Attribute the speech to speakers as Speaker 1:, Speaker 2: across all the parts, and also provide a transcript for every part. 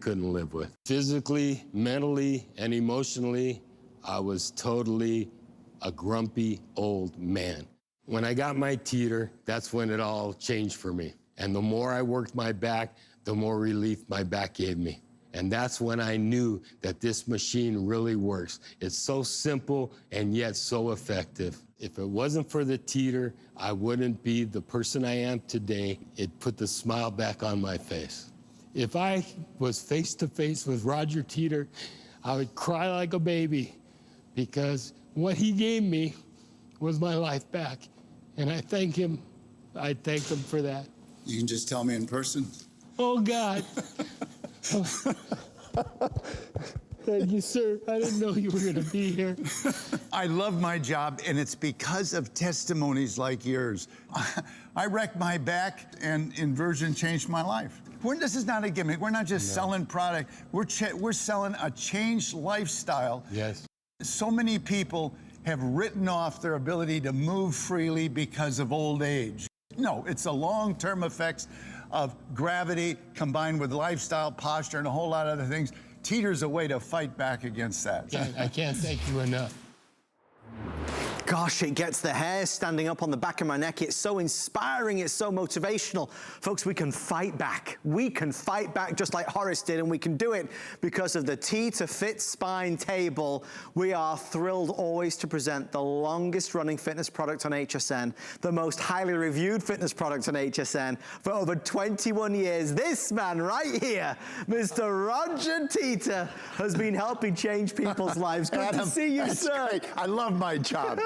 Speaker 1: couldn't live with. Physically, mentally, and emotionally, I was totally a grumpy old man. When I got my Teeter, that's when it all changed for me. And the more I worked my back, the more relief my back gave me. And that's when I knew that this machine really works. It's so simple and yet so effective. If it wasn't for the Teeter, I wouldn't be the person I am today. It put the smile back on my face. If I was face to face with Roger Teeter, I would cry like a baby because what he gave me was my life back. And I thank him. I thank him for that.
Speaker 2: You can just tell me in person.
Speaker 1: Oh, God. Thank you, sir. I didn't know you were going to be here.
Speaker 2: I love my job, and it's because of testimonies like yours. I wrecked my back, and Inversion changed my life. This is not a gimmick. We're not just selling product. We're selling a changed lifestyle.
Speaker 1: Yes.
Speaker 2: So many people have written off their ability to move freely because of old age. No, it's the long-term effects of gravity combined with lifestyle, posture, and a whole lot of other things. Teeter's a way to fight back against that.
Speaker 1: I can't thank you enough.
Speaker 3: Gosh, it gets the hair standing up on the back of my neck. It's so inspiring, it's so motivational. Folks, we can fight back. We can fight back just like Horace did, and we can do it because of the Teeter FitSpine table. We are thrilled always to present the longest running fitness product on HSN, the most highly reviewed fitness product on HSN for over 21 years. This man right here, Mr. Roger Teeter, has been helping change people's lives. Good
Speaker 4: Adam,
Speaker 3: to see you, sir.
Speaker 4: Great. I love my job.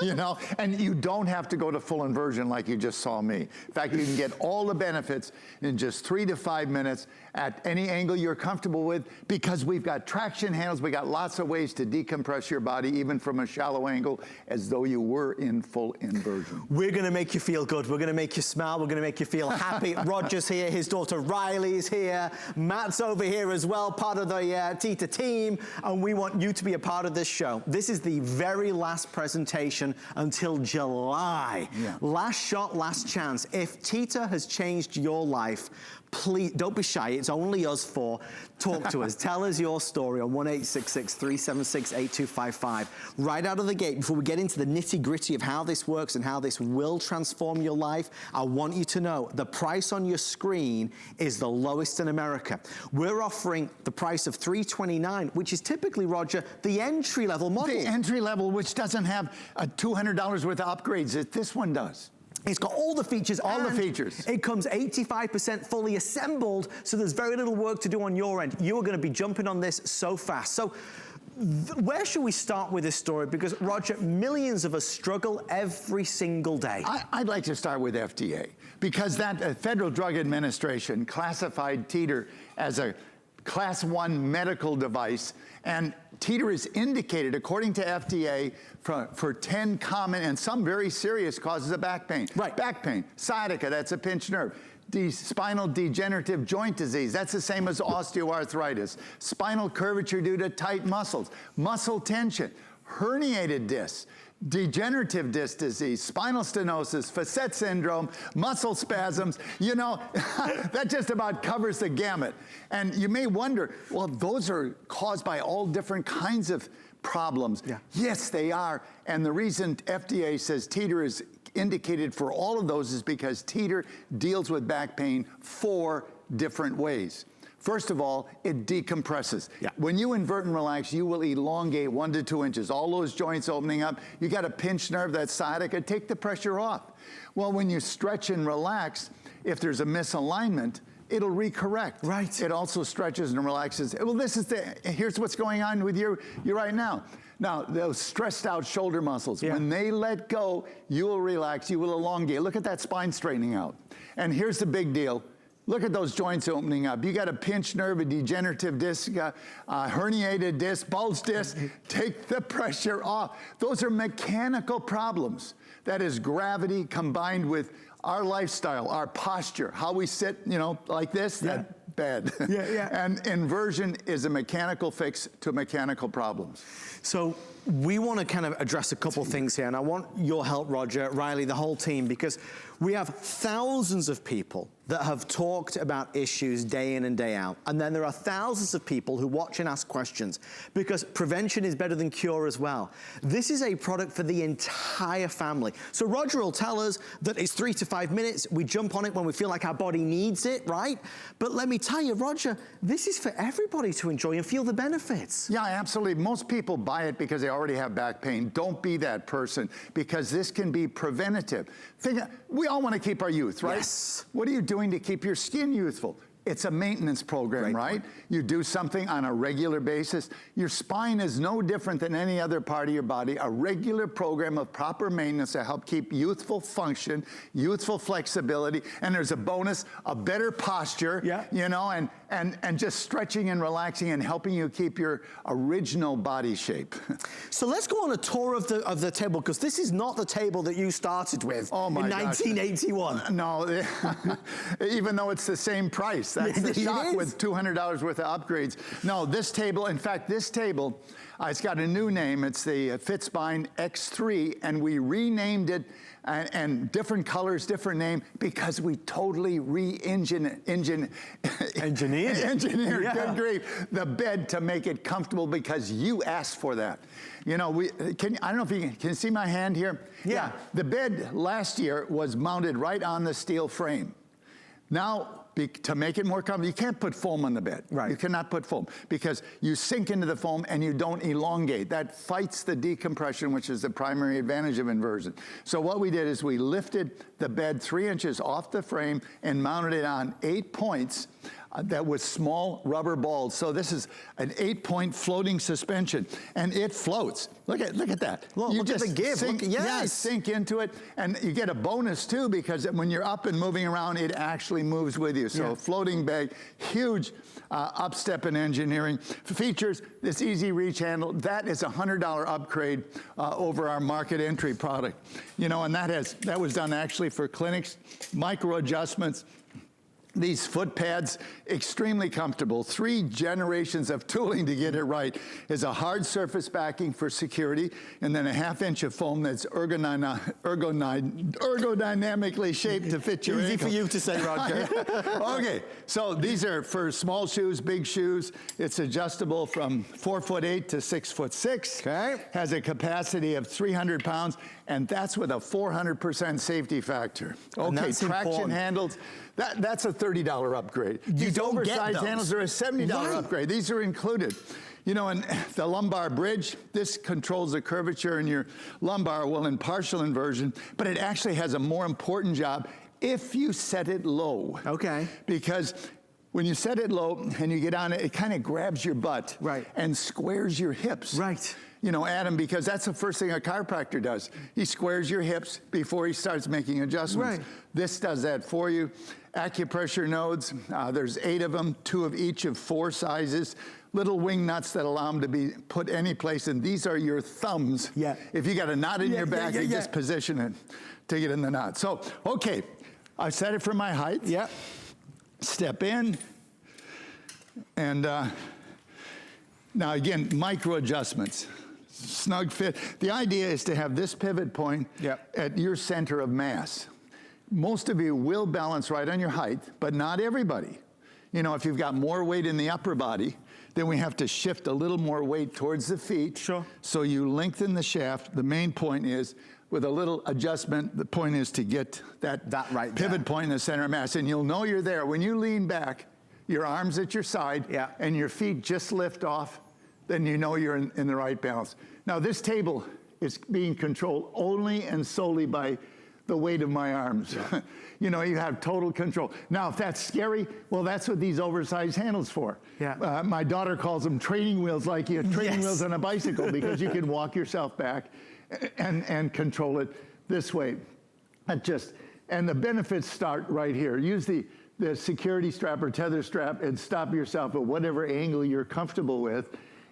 Speaker 4: You know, and you don't have to go to full inversion like you just saw me. In fact, you can get all the benefits in just 3 to 5 minutes at any angle you're comfortable with, because we've got traction handles. We got lots of ways to decompress your body, even from a shallow angle, as though you were in full inversion.
Speaker 3: We're gonna make you feel good. We're gonna make you smile. We're gonna make you feel happy. Roger's here, his daughter Riley's here. Matt's over here as well, part of the Teeter team, and we want you to be a part of this show. This is the very last presentation until July. Yeah. Last shot, last chance. If Teeter has changed your life, please, don't be shy, it's only us four. Talk to us, tell us your story on 1-866-376-8255. Right out of the gate, before we get into the nitty gritty of how this works and how this will transform your life, I want you to know the price on your screen is the lowest in America. We're offering the price of $329, which is typically, Roger, the entry level model.
Speaker 4: The entry level, which doesn't have $200 worth of upgrades, this one does.
Speaker 3: It's got all the features.
Speaker 4: All the features.
Speaker 3: It comes 85% fully assembled, so there's very little work to do on your end. You are going to be jumping on this so fast. So where should we start with this story? Because, Roger, millions of us struggle every single day.
Speaker 4: I'd like to start with FDA, because that Federal Drug Administration classified Teeter as a Class 1 medical device, and Teeter is indicated, according to FDA, for 10 common and some very serious causes of back pain.
Speaker 3: Right.
Speaker 4: Back pain, sciatica, that's a pinched nerve. Spinal degenerative joint disease, that's the same as osteoarthritis. Spinal curvature due to tight muscles. Muscle tension, herniated discs, degenerative disc disease, spinal stenosis, facet syndrome, muscle spasms. You know, that just about covers the gamut. And you may wonder, well, those are caused by all different kinds of problems. Yeah. Yes, they are. And the reason FDA says Teeter is indicated for all of those is because Teeter deals with back pain 4 different ways. First of all, it decompresses. Yeah. When you invert and relax, you will elongate 1 to 2 inches. All those joints opening up. You got a pinched nerve, that's sciatica, take the pressure off. Well, when you stretch and relax, if there's a misalignment, it'll recorrect. Right. It also stretches and relaxes. Well, here's what's going on with you right now. Now, those stressed out shoulder muscles, when they let go, you will relax, you will elongate. Look at that spine straightening out. And here's the big deal. Look at those joints opening up. You got a pinched nerve, a degenerative disc, herniated disc, bulged disc. Take the pressure off. Those are mechanical problems. That is gravity combined with our lifestyle, our posture, how we sit, you know, like this, that bad. And inversion is a mechanical fix to mechanical problems.
Speaker 3: So we want to kind of address a couple things here, and I want your help, Roger, Riley, the whole team, because we have thousands of people that have talked about issues day in and day out. And then there are thousands of people who watch and ask questions, because prevention is better than cure as well. This is a product for the entire family. So Roger will tell us that it's 3 to 5 minutes. We jump on it when we feel like our body needs it, right? But let me tell you, Roger, this is for everybody to enjoy and feel the benefits.
Speaker 4: Yeah, absolutely. Most people buy it because they already have back pain. Don't be that person, because this can be preventative. We all want to keep our youth, right?
Speaker 3: Yes.
Speaker 4: What are you doing to keep your skin youthful? It's a maintenance program, right? You do something on a regular basis. Your spine is no different than any other part of your body. A regular program of proper maintenance to help keep youthful function, youthful flexibility, and there's a bonus, a better posture, you know, and just stretching and relaxing and helping you keep your original body shape.
Speaker 3: So let's go on a tour of the table, because this is not the table that you started with in 1981.
Speaker 4: No, even though it's the same price. That's the shock with $200 worth of upgrades. No, this table, in fact, this table, it's got a new name. It's the FitSpine X3, and we renamed it, and different colors, different name, because we totally engineered, good grief, the bed to make it comfortable, because you asked for that. You know, I don't know if you can see my hand here. Yeah. The bed last year was mounted right on the steel frame. Now, to make it more comfortable, you can't put foam on the bed. Right. You cannot put foam, because you sink into the foam and you don't elongate. That fights the decompression, which is the primary advantage of inversion. So what we did is we lifted the bed 3 inches off the frame and mounted it on 8 points that was small rubber balls. So this is an 8-point floating suspension, and it floats. Look at that.
Speaker 3: Look at the give.
Speaker 4: Sink into it, and you get a bonus too, because when you're up and moving around, it actually moves with you. So floating bag, huge upstep in engineering. Features this easy reach handle. That is a $100 upgrade over our market entry product. You know, and that was done actually for clinics. Micro adjustments. These foot pads, extremely comfortable. 3 generations of tooling to get it right. Is a hard surface backing for security, and then a 1/2 inch of foam that's ergonomically shaped to fit your
Speaker 3: Easy
Speaker 4: ankle.
Speaker 3: for you to say, Roger.
Speaker 4: Okay, so these are for small shoes, big shoes. It's adjustable from 4'8" to 6'6". Okay. Has a capacity of 300 pounds, and that's with a 400% safety factor. Okay, traction handles. That's a $30 upgrade. These oversized handles are a $70 upgrade. These are included. You know, and the lumbar bridge, this controls the curvature in your lumbar while in partial inversion, but it actually has a more important job if you set it low. Okay. Because when you set it low and you get on it, it kind of grabs your butt and squares your hips. Right. You know, Adam, because that's the first thing a chiropractor does. He squares your hips before he starts making adjustments. Right. This does that for you. Acupressure nodes, there's 8 of them, 2 of each of 4 sizes. Little wing nuts that allow them to be put any place, and these are your thumbs. Yeah. If you got a knot in your back, you just position it to get in the knot. So, okay, I set it for my height. Yeah. Step in, and now again, micro adjustments. Snug fit. The idea is to have this pivot point at your center of mass. Most of you will balance right on your height, but not everybody. You know, if you've got more weight in the upper body, then we have to shift a little more weight towards the feet. Sure. So you lengthen the shaft. The main point is, with a little adjustment, the point is to get that right pivot point in the center of mass. And you'll know you're there. When you lean back, your arms at your side, and your feet just lift off, then you know you're in the right balance. Now, this table is being controlled only and solely by the weight of my arms. You know, you have total control. Now, if that's scary, well, that's what these oversized handles for. Yeah. My daughter calls them training wheels, like you have training wheels on a bicycle, because you can walk yourself back and control it this way. And the benefits start right here. Use the security strap or tether strap and stop yourself at whatever angle you're comfortable with.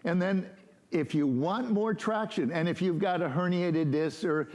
Speaker 4: And then if you want more traction, and if you've got a herniated disc or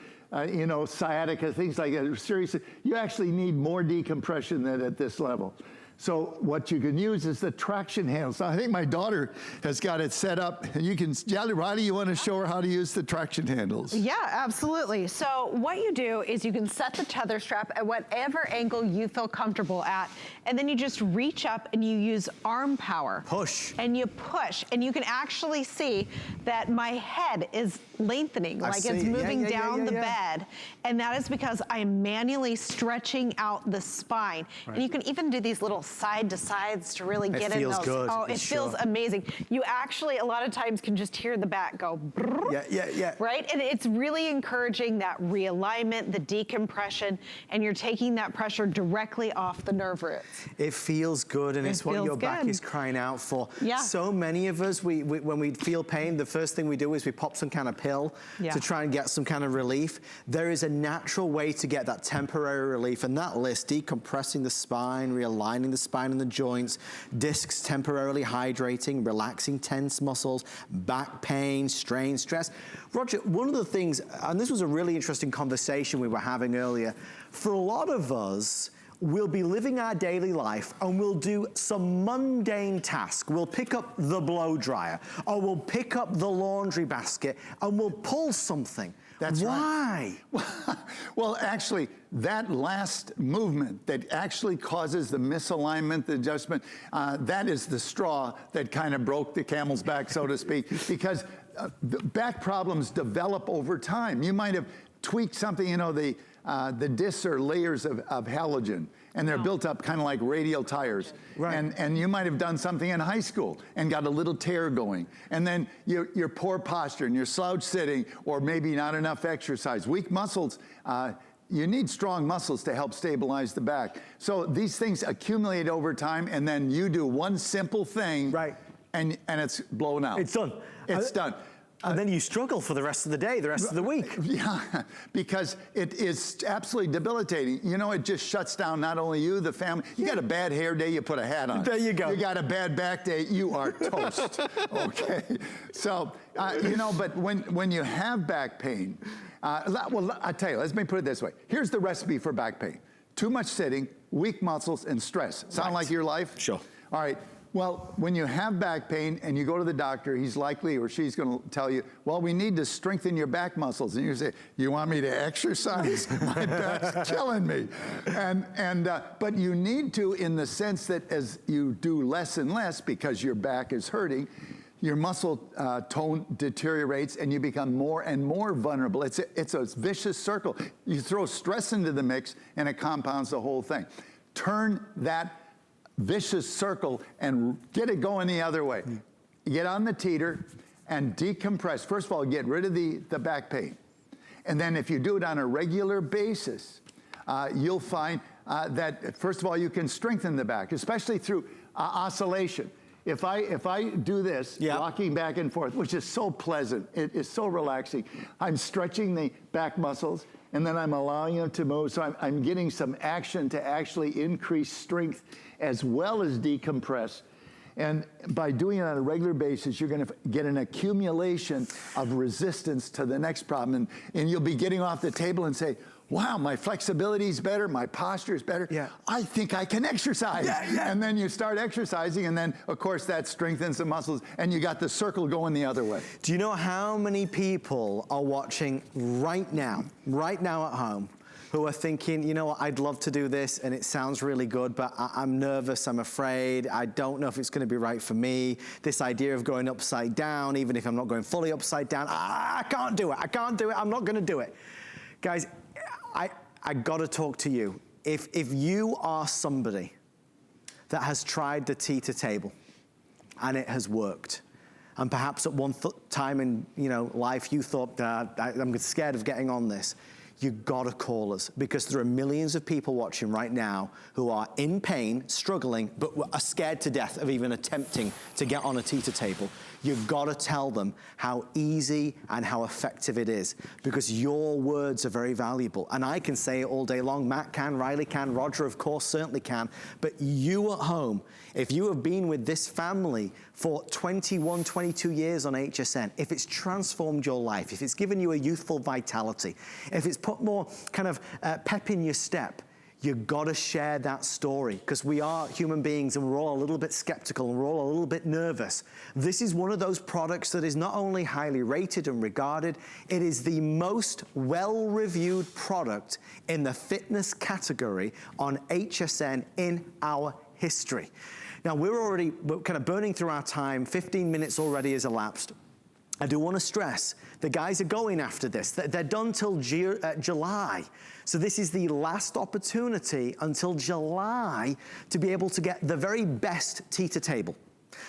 Speaker 4: you know, sciatica, things like that, seriously, you actually need more decompression than at this level. So what you can use is the traction handles. Now, I think my daughter has got it set up. And you can, Riley, you want to show her how to use the traction handles?
Speaker 5: Yeah, absolutely. So what you do is you can set the tether strap at whatever angle you feel comfortable at, and then you just reach up and you use arm power.
Speaker 3: Push.
Speaker 5: And you push, and you can actually see that my head is lengthening, like it's moving down the bed. And that is because I'm manually stretching out the spine. And you can even do these little side to sides to really get in those.
Speaker 3: Good.
Speaker 5: Oh, it feels amazing. You actually, a lot of times, can just hear the back go brrr, right? And it's really encouraging that realignment, the decompression, and you're taking that pressure directly off the nerve roots.
Speaker 3: It feels good, and it's what your back is crying out for.
Speaker 5: Yeah.
Speaker 3: So many of us, when we feel pain, the first thing we do is we pop some kind of pill to try and get some kind of relief. There is a natural way to get that temporary relief, and that list: decompressing the spine, realigning the spine and the joints, discs temporarily hydrating, relaxing tense muscles, back pain, strain, stress. Roger, one of the things, and this was a really interesting conversation we were having earlier, for a lot of us, we'll be living our daily life and we'll do some mundane task. We'll pick up the blow dryer, or we'll pick up the laundry basket, and we'll pull something.
Speaker 4: That's
Speaker 3: Why?
Speaker 4: Right. Well, actually, that last movement that actually causes the misalignment, the adjustment, that is the straw that kind of broke the camel's back, so to speak, because the back problems develop over time. You might have tweaked something, you know, the discs are layers of halogen, and they're built up kind of like radial tires. Right. And you might have done something in high school and got a little tear going. And then your poor posture and your slouch sitting, or maybe not enough exercise. Weak muscles, you need strong muscles to help stabilize the back. So these things accumulate over time, and then you do one simple thing, and it's blown out.
Speaker 3: It's done.
Speaker 4: It's done.
Speaker 3: And then you struggle for the rest of the day, the rest of the week.
Speaker 4: Yeah, because it is absolutely debilitating. You know, it just shuts down not only you, the family. You got a bad hair day, you put a hat on.
Speaker 3: There you go.
Speaker 4: You got a bad back day, you are toast. Okay, so you know, but when you have back pain, well, I tell you, let me put it this way. Here's the recipe for back pain: too much sitting, weak muscles, and stress. Sound like your life?
Speaker 3: Sure.
Speaker 4: All right. Well, when you have back pain and you go to the doctor, he's likely, or she's going to tell you, well, we need to strengthen your back muscles. And you say, you want me to exercise? My back's killing me. But you need to, in the sense that as you do less and less because your back is hurting, your muscle tone deteriorates and you become more and more vulnerable. It's a vicious circle. You throw stress into the mix and it compounds the whole thing. Turn that vicious circle and get it going the other way. Get on the teeter and decompress. First of all, get rid of the back pain. And then if you do it on a regular basis, you'll find that, first of all, you can strengthen the back, especially through oscillation. If I do this, rocking back and forth, which is so pleasant, it is so relaxing, I'm stretching the back muscles, and then I'm allowing them to move, so I'm getting some action to actually increase strength as well as decompress. And by doing it on a regular basis, you're going to get an accumulation of resistance to the next problem. And you'll be getting off the table and say, wow, my flexibility is better, my posture is better. Yeah. I think I can exercise. And then you start exercising, and then, of course, that strengthens the muscles, and you got the circle going the other way.
Speaker 3: Do you know how many people are watching right now at home, who are thinking, you know what, I'd love to do this and it sounds really good, but I'm nervous, I'm afraid, I don't know if it's gonna be right for me. This idea of going upside down, even if I'm not going fully upside down, I can't do it, I'm not gonna do it. Guys, I gotta talk to you. If you are somebody that has tried the teeter table and it has worked, and perhaps at one time in life you thought, I'm scared of getting on this, you gotta call us, because there are millions of people watching right now who are in pain, struggling, but are scared to death of even attempting to get on a teeter table. You've gotta tell them how easy and how effective it is, because your words are very valuable. And I can say it all day long, Matt can, Riley can, Roger of course certainly can, but you at home, if you have been with this family for 21, 22 years on HSN, if it's transformed your life, if it's given you a youthful vitality, if it's put more kind of pep in your step, you gotta share that story, because we are human beings and we're all a little bit skeptical and we're all a little bit nervous. This is one of those products that is not only highly rated and regarded, it is the most well-reviewed product in the fitness category on HSN in our history. Now we're kind of burning through our time, 15 minutes already has elapsed. I do want to stress, the guys are going after this. They're done till July. So this is the last opportunity until July to be able to get the very best Teeter table.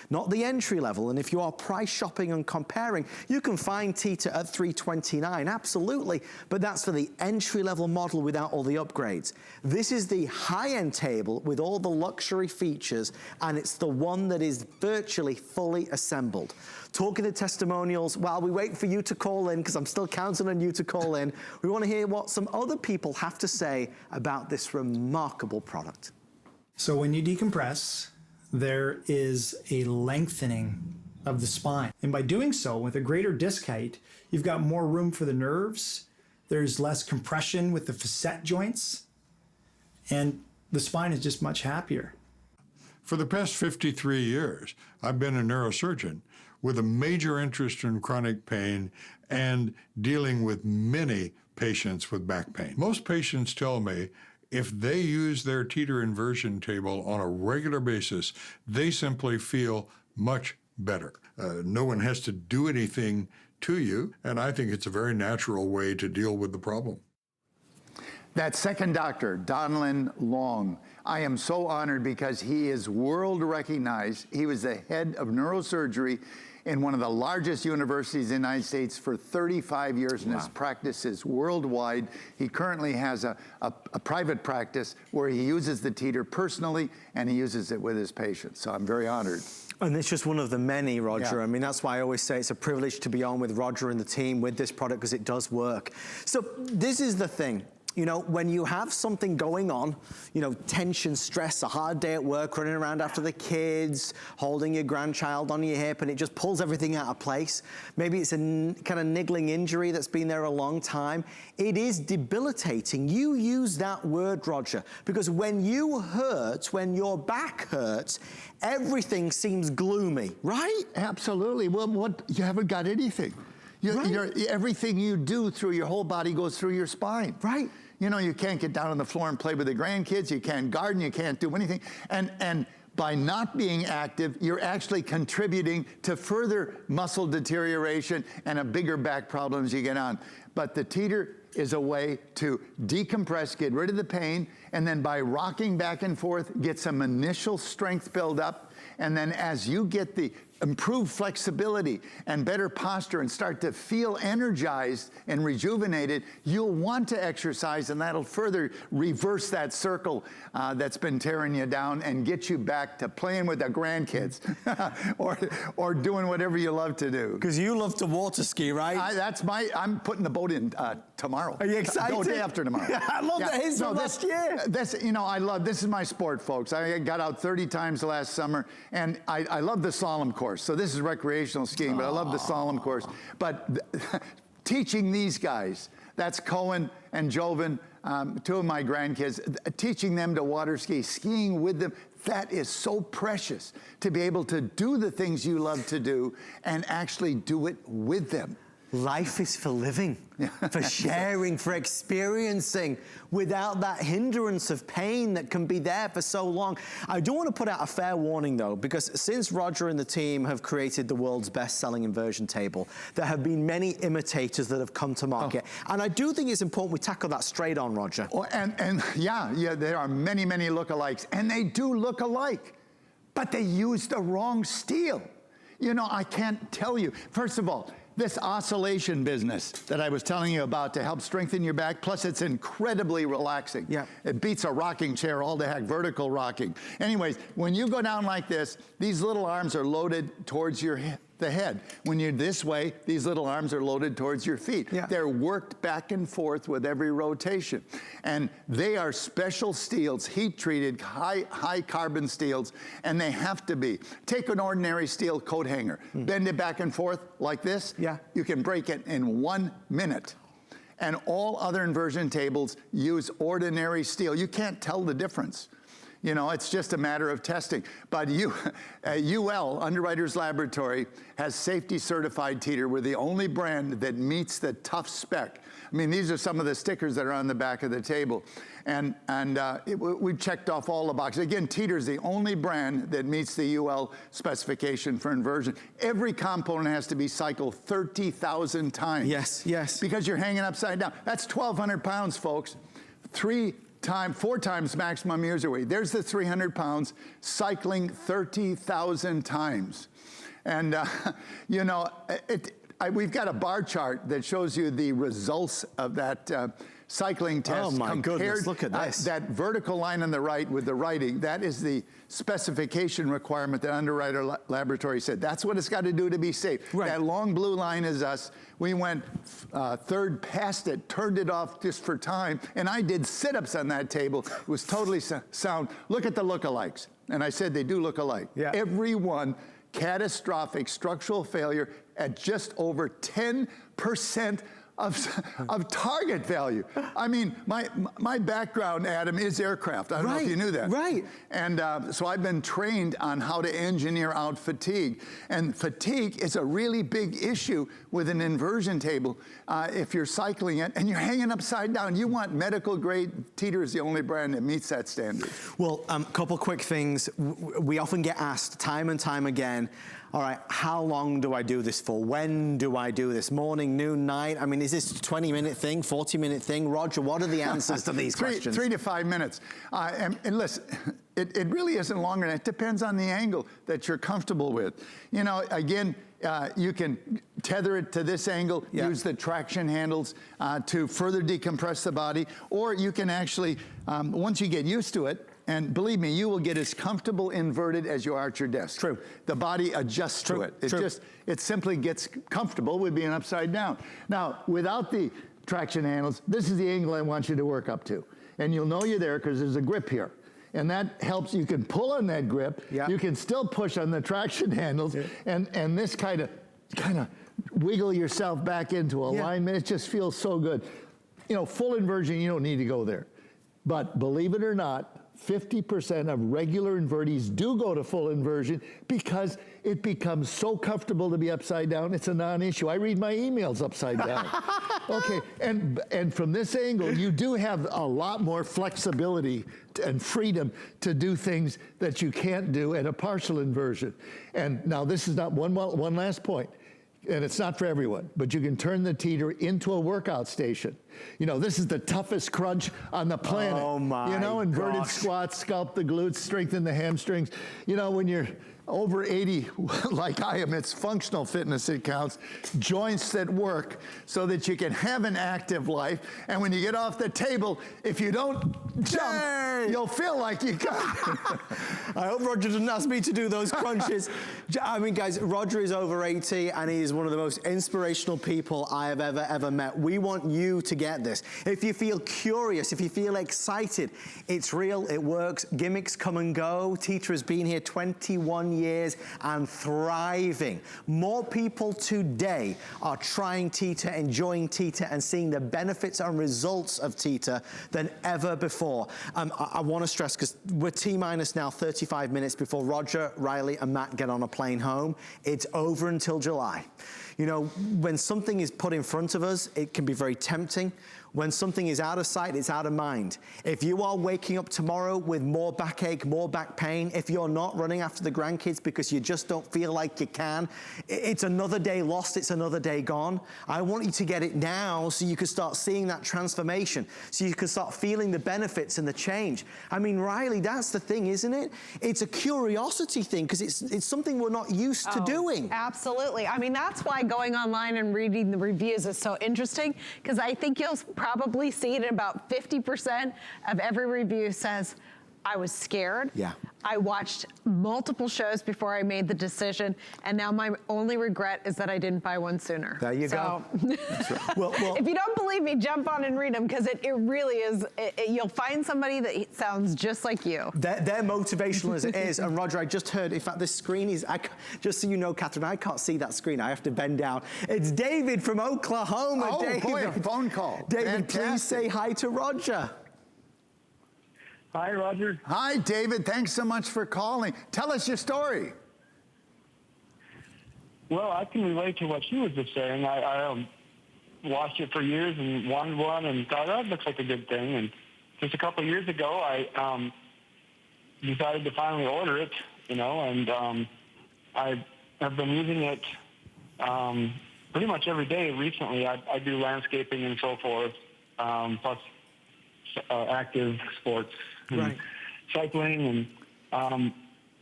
Speaker 3: Not the entry level, and if you are price shopping and comparing, you can find Teeter at $329, absolutely, but that's for the entry level model without all the upgrades. This is the high-end table with all the luxury features, and it's the one that is virtually fully assembled. Talking to testimonials, while we wait for you to call in, because I'm still counting on you to call in, we want to hear what some other people have to say about this remarkable product.
Speaker 6: So when you decompress, there is a lengthening of the spine. And by doing so, with a greater disc height, you've got more room for the nerves, there's less compression with the facet joints, and the spine is just much happier.
Speaker 7: For the past 53 years, I've been a neurosurgeon with a major interest in chronic pain and dealing with many patients with back pain. Most patients tell me if they use their Teeter inversion table on a regular basis, they simply feel much better. No one has to do anything to you, and I think it's a very natural way to deal with the problem.
Speaker 4: That second doctor, Donlin Long, I am so honored because he is world recognized. He was the head of neurosurgery in one of the largest universities in the United States for 35 years, and his practice is worldwide. He currently has a private practice where he uses the Teeter personally, and he uses it with his patients. So I'm very honored.
Speaker 3: And it's just one of the many, Roger.
Speaker 4: Yeah.
Speaker 3: I mean, that's why I always say it's a privilege to be on with Roger and the team with this product, because it does work. So this is the thing. You know, when you have something going on, you know, tension, stress, a hard day at work, running around after the kids, holding your grandchild on your hip, and it just pulls everything out of place. Maybe it's a kind of niggling injury that's been there a long time. It is debilitating. You use that word, Roger, because when you hurt, when your back hurts, everything seems gloomy, right?
Speaker 4: Absolutely. Well, you haven't got anything. Everything you do through your whole body goes through your spine.
Speaker 3: Right.
Speaker 4: You know, you can't get down on the floor and play with the grandkids. You can't garden. You can't do anything. And by not being active, you're actually contributing to further muscle deterioration and a bigger back problem as you get on. But the Teeter is a way to decompress, get rid of the pain, and then by rocking back and forth, get some initial strength build up. And then as you get the improved flexibility and better posture and start to feel energized and rejuvenated, you'll want to exercise, and that'll further reverse that circle that's been tearing you down and get you back to playing with the grandkids or doing whatever you love to do.
Speaker 3: Because you love to water ski, right?
Speaker 4: I'm putting the boat in tomorrow.
Speaker 3: Are you excited?
Speaker 4: No, day after tomorrow.
Speaker 3: I love that. His from last year.
Speaker 4: This is my sport, folks. I got out 30 times last summer, and I love the slalom course. So this is recreational skiing, but I love the slalom course. But teaching these guys, that's Cohen and Joven, two of my grandkids, teaching them to water ski, skiing with them, that is so precious to be able to do the things you love to do and actually do it with them.
Speaker 3: Life is for living, for sharing, for experiencing without that hindrance of pain that can be there for so long. I do want to put out a fair warning though, because since Roger and the team have created the world's best-selling inversion table, there have been many imitators that have come to market. And I do think it's important we tackle that straight on, Roger.
Speaker 4: Yeah, there are many, many lookalikes, and they do look alike, but they use the wrong steel. You know, I can't tell you. First of all, this oscillation business that I was telling you about to help strengthen your back, plus it's incredibly relaxing. Yeah. It beats a rocking chair all the heck, vertical rocking. Anyways, when you go down like this, these little arms are loaded towards the head. When you're this way, these little arms are loaded towards your feet. Yeah. They're worked back and forth with every rotation. And they are special steels, heat-treated, high carbon steels, and they have to be. Take an ordinary steel coat hanger, bend it back and forth like this. Yeah. You can break it in 1 minute. And all other inversion tables use ordinary steel. You can't tell the difference. You know, it's just a matter of testing. But UL, Underwriters Laboratory, has safety certified teeter. We're the only brand that meets the tough spec. I mean, these are some of the stickers that are on the back of the table. And we've checked off all the boxes. Again, Teeter is the only brand that meets the UL specification for inversion. Every component has to be cycled 30,000 times.
Speaker 3: Yes, yes.
Speaker 4: Because you're hanging upside down. That's 1,200 pounds, folks. 4 times maximum user weight. There's the 300 pounds, cycling 30,000 times. And, you know, we've got a bar chart that shows you the results of that cycling test.
Speaker 3: Oh my goodness, look at this.
Speaker 4: That vertical line on the right with the writing, that is the specification requirement that Underwriter Laboratory said. That's what it's got to do to be safe.
Speaker 3: Right.
Speaker 4: That long blue line is us. We went third past it, turned it off just for time, and I did sit-ups on that table. It was totally sound. Look at the lookalikes. And I said they do look alike.
Speaker 3: Yeah.
Speaker 4: Every one, catastrophic structural failure at just over 10% of target value. I mean, my background, Adam, is aircraft. I don't know if you knew that.
Speaker 3: Right.
Speaker 4: And so I've been trained on how to engineer out fatigue. And fatigue is a really big issue with an inversion table if you're cycling it and you're hanging upside down. You want medical grade. Teeter is the only brand that meets that standard.
Speaker 3: Well, couple quick things. We often get asked time and time again, all right, how long do I do this for? When do I do this? Morning, noon, night? I mean, is this a 20-minute thing, 40-minute thing? Roger, what are the answers to these questions?
Speaker 4: 3 to 5 minutes. And listen, it really isn't longer than that. It depends on the angle that you're comfortable with. You know, again, you can tether it to this angle, use the traction handles to further decompress the body, or you can actually, once you get used to it, and believe me, you will get as comfortable inverted as you are at your desk.
Speaker 3: True.
Speaker 4: The body adjusts to it. It simply gets comfortable with being upside down. Now, without the traction handles, this is the angle I want you to work up to. And you'll know you're there because there's a grip here. And that helps. You can pull on that grip.
Speaker 3: Yeah.
Speaker 4: You can still push on the traction handles. And this kind of wiggle yourself back into alignment. It just feels so good. You know, full inversion, you don't need to go there. But believe it or not, 50% of regular invertees do go to full inversion because it becomes so comfortable to be upside down, it's a non-issue. I read my emails upside down. Okay, and from this angle, you do have a lot more flexibility and freedom to do things that you can't do at a partial inversion. And now this is not one last point. And it's not for everyone, but you can turn the Teeter into a workout station. You know, this is the toughest crunch on the planet.
Speaker 3: Oh my
Speaker 4: You know, inverted squats, sculpt the glutes, strengthen the hamstrings. You know, when you're over 80, like I am, it's functional fitness it counts. Joints that work so that you can have an active life. And when you get off the table, if you don't jump, you'll feel like you got
Speaker 3: I hope Roger didn't ask me to do those crunches. I mean, guys, Roger is over 80 and he is one of the most inspirational people I have ever met. We want you to get this. If you feel curious, if you feel excited, it's real, it works. Gimmicks come and go. Teeter has been here 21 years and thriving. More people today are trying Teeter, enjoying Teeter, and seeing the benefits and results of Teeter than ever before. I want to stress, because we're T-minus now 35 minutes before Roger, Riley, and Matt get on a plane home. It's over until July. You know, when something is put in front of us, it can be very tempting. When something is out of sight, it's out of mind. If you are waking up tomorrow with more backache, more back pain, if you're not running after the grandkids because you just don't feel like you can, it's another day lost, it's another day gone. I want you to get it now so you can start seeing that transformation, so you can start feeling the benefits and the change. I mean, Riley, that's the thing, isn't it? It's a curiosity thing, because it's something we're not used to doing.
Speaker 5: Absolutely. I mean, that's why going online and reading the reviews is so interesting, because I think you'll probably see it in about 50% of every review says, I was scared.
Speaker 3: Yeah.
Speaker 5: I watched multiple shows before I made the decision, and now my only regret is that I didn't buy one sooner.
Speaker 3: There you go.
Speaker 5: That's
Speaker 3: right. Well,
Speaker 5: if you don't believe me, jump on and read them, because it really is, you'll find somebody that sounds just like you.
Speaker 3: They're motivational as it is. And Roger, I just heard, in fact, this screen is, just so you know, Catherine, I can't see that screen. I have to bend down. It's David from Oklahoma.
Speaker 4: Oh,
Speaker 3: David.
Speaker 4: boy, a phone call.
Speaker 3: David,
Speaker 4: Fantastic.
Speaker 3: please say hi to Roger.
Speaker 8: Hi, Roger.
Speaker 4: Hi, David. Thanks so much for calling. Tell us your story.
Speaker 8: Well, I can relate to what she was just saying. I watched it for years and wanted one and thought, oh, that looks like a good thing. And just a couple of years ago, I decided to finally order it, and I have been using it pretty much every day recently. I do landscaping and so forth, plus active sports, and cycling, and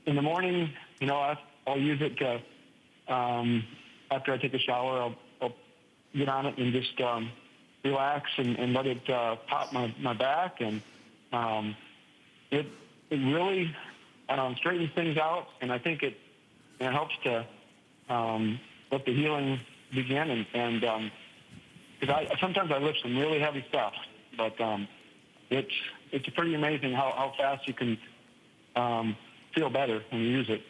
Speaker 8: in the morning, I'll use it to, after I take a shower, I'll get on it and just relax and let it pop my back, and it really straightens things out, and I think it helps to let the healing begin, and because sometimes I lift some really heavy stuff, but it's pretty amazing how fast you can feel better when you use it.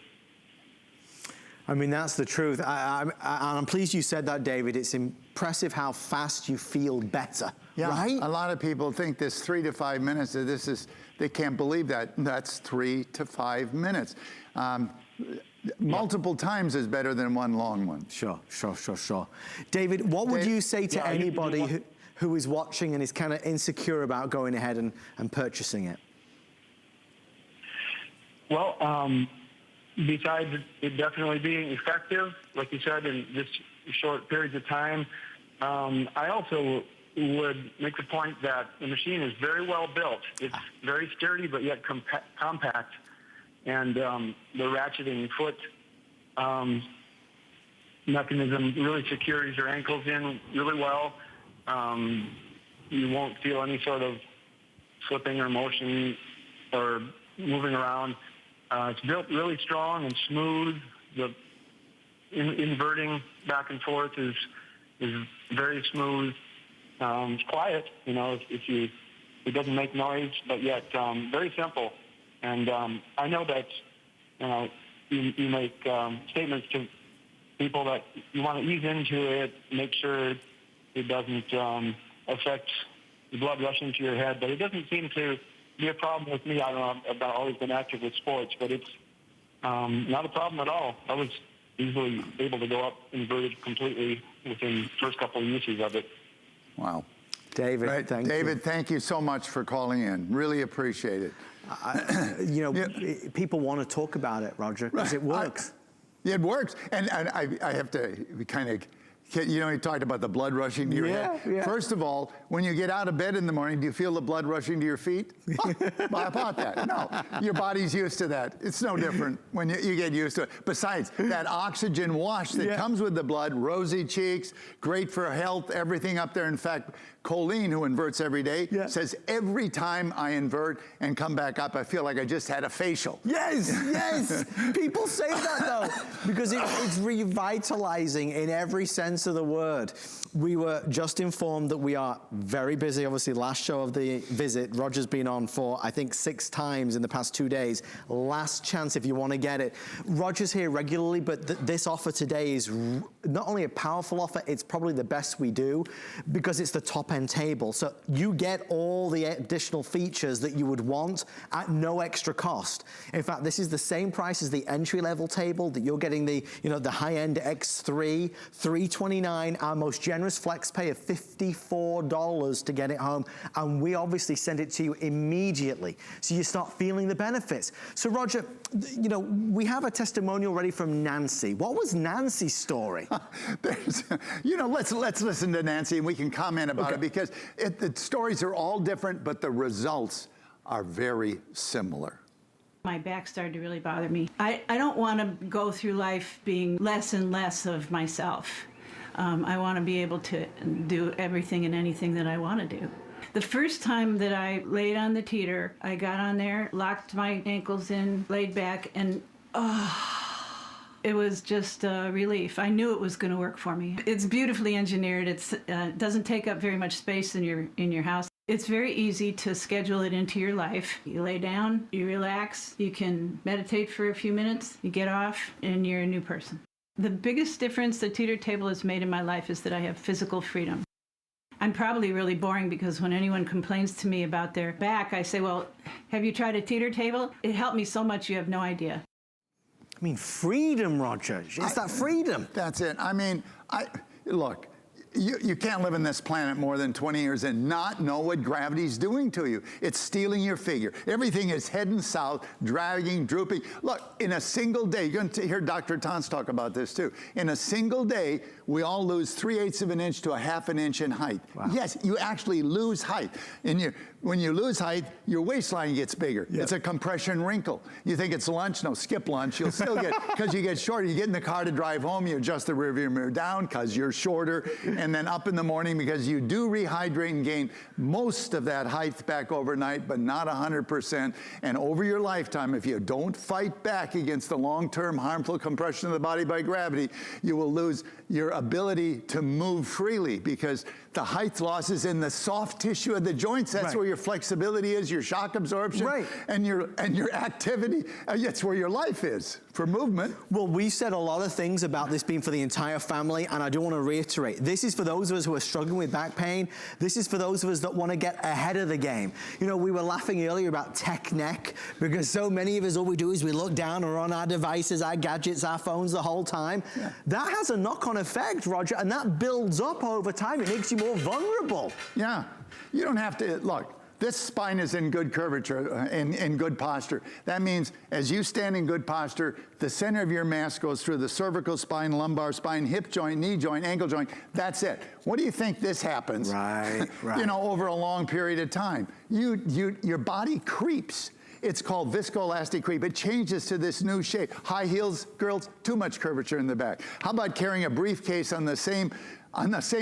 Speaker 3: I mean, that's the truth. I'm pleased you said that, David. It's impressive how fast you feel better, right?
Speaker 4: A lot of people think this 3 to 5 minutes, they can't believe that. That's 3 to 5 minutes. Multiple times is better than one long one.
Speaker 3: Sure. David, what would you say to anybody who is watching and is kind of insecure about going ahead and purchasing it?
Speaker 8: Well, besides it definitely being effective, like you said, in just short periods of time, I also would make the point that the machine is very well built. It's very sturdy, but yet compact. And the ratcheting foot mechanism really secures your ankles in really well. You won't feel any sort of slipping or motion or moving around. It's built really strong and smooth. The inverting back and forth is very smooth. It's quiet, it doesn't make noise, but yet very simple. And I know that you make statements to people that you want to ease into it, make sure it doesn't affect the blood rushing to your head, but it doesn't seem to be a problem with me. I don't know, I've always been active with sports, but it's not a problem at all. I was easily able to go up inverted completely within the first couple of uses of it.
Speaker 4: Wow.
Speaker 3: David, thank you.
Speaker 4: David, thank you so much for calling in. Really appreciate it.
Speaker 3: People want to talk about it, Roger, because it works.
Speaker 4: It works. And I have to kind of, you talked about the blood rushing to your head.
Speaker 3: Yeah.
Speaker 4: First of all, when you get out of bed in the morning, do you feel the blood rushing to your feet? How about that? No, your body's used to that. It's no different when you get used to it. Besides, that oxygen wash that comes with the blood, rosy cheeks, great for health, everything up there. In fact, Colleen, who inverts every day, says every time I invert and come back up, I feel like I just had a facial.
Speaker 3: Yes. People say that, though, because it's revitalizing in every sense of the word. We were just informed that we are very busy. Obviously, last show of the visit, Roger's been on for, I think, 6 times in the past 2 days. Last chance if you want to get it. Roger's here regularly, but this offer today is not only a powerful offer, it's probably the best we do because it's the top end table. So you get all the additional features that you would want at no extra cost. In fact, this is the same price as the entry level table that you're getting the high end X3, $329, our most generous flex pay of $54 to get it home. And we obviously send it to you immediately. So you start feeling the benefits. So Roger, we have a testimonial ready from Nancy. What was Nancy's story?
Speaker 4: Let's listen to Nancy and we can comment about it because the stories are all different, but the results are very similar.
Speaker 9: My back started to really bother me. I don't want to go through life being less and less of myself. I want to be able to do everything and anything that I want to do. The first time that I laid on the teeter, I got on there, locked my ankles in, laid back, and it was just a relief. I knew it was going to work for me. It's beautifully engineered. It doesn't take up very much space in your house. It's very easy to schedule it into your life. You lay down, you relax, you can meditate for a few minutes, you get off, and you're a new person. The biggest difference the teeter table has made in my life is that I have physical freedom. I'm probably really boring because when anyone complains to me about their back, I say, well, have you tried a teeter table? It helped me so much you have no idea.
Speaker 3: I mean, freedom, Roger. It's that freedom.
Speaker 4: That's it. I mean, look, you can't live on this planet more than 20 years and not know what gravity's doing to you. It's stealing your figure. Everything is heading south, dragging, drooping. Look, in a single day, you're going to hear Dr. Tons talk about this too. In a single day, we all lose 3/8 of an inch to a 1/2 inch in height. Wow. Yes, you actually lose height. And when you lose height, your waistline gets bigger. Yep. It's a compression wrinkle. You think it's lunch? No, skip lunch. You'll still get, because you get shorter. You get in the car to drive home, you adjust the rearview mirror down because you're shorter, and then up in the morning because you do rehydrate and gain most of that height back overnight, but not 100%. And over your lifetime, if you don't fight back against the long-term harmful compression of the body by gravity, you will lose your ability to move freely because the height loss is in the soft tissue of the joints. That's where your flexibility is, your shock absorption, and your activity. That's where your life is for movement.
Speaker 3: Well, we said a lot of things about this being for the entire family, and I do want to reiterate, this is for those of us who are struggling with back pain. This is for those of us that want to get ahead of the game. You know, we were laughing earlier about tech neck, because so many of us, all we do is we look down or on our devices, our gadgets, our phones the whole time. Yeah. That has a knock-on effect, Roger, and that builds up over time. It makes you more vulnerable.
Speaker 4: Yeah, you don't have to, look, this spine is in good curvature, in good posture. That means as you stand in good posture, the center of your mass goes through the cervical spine, lumbar spine, hip joint, knee joint, ankle joint. That's it. What do you think this happens?
Speaker 3: Right.
Speaker 4: You know, over a long period of time. Your body creeps. It's called viscoelastic creep. It changes to this new shape. High heels, girls, too much curvature in the back. How about carrying a briefcase on the same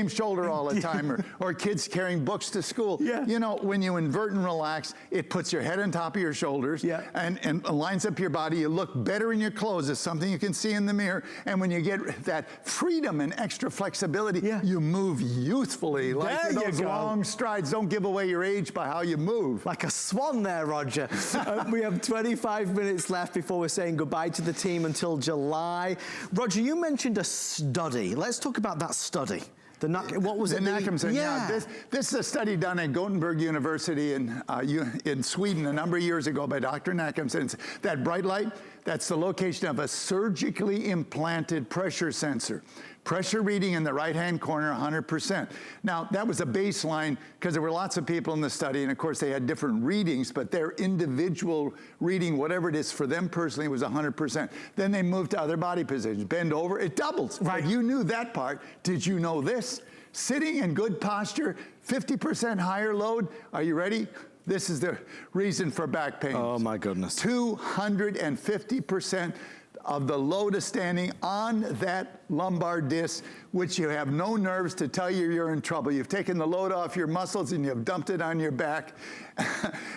Speaker 4: shoulder all the time, or kids carrying books to school? Yeah. You know, when you invert and relax, it puts your head on top of your shoulders and lines up your body. You look better in your clothes. It's something you can see in the mirror. And when you get that freedom and extra flexibility, you move youthfully. Like those long strides. Don't give away your age by how you move.
Speaker 3: Like a swan there, Roger. We have 25 minutes left before we're saying goodbye to the team until July. Roger, you mentioned a study. Let's talk about that study. What was it?
Speaker 4: This is a study done at Gothenburg University in Sweden a number of years ago by Dr. Nackhamson. That bright light, that's the location of a surgically implanted pressure sensor. Pressure reading in the right-hand corner, 100%. Now, that was a baseline because there were lots of people in the study, and of course they had different readings, but their individual reading, whatever it is for them personally, was 100%. Then they moved to other body positions. Bend over, it doubles. Right. You knew that part. Did you know this? Sitting in good posture, 50% higher load. Are you ready? This is the reason for back pain.
Speaker 3: Oh my goodness.
Speaker 4: 250% of the load of standing on that lumbar disc, which you have no nerves to tell you you're in trouble. You've taken the load off your muscles and you've dumped it on your back.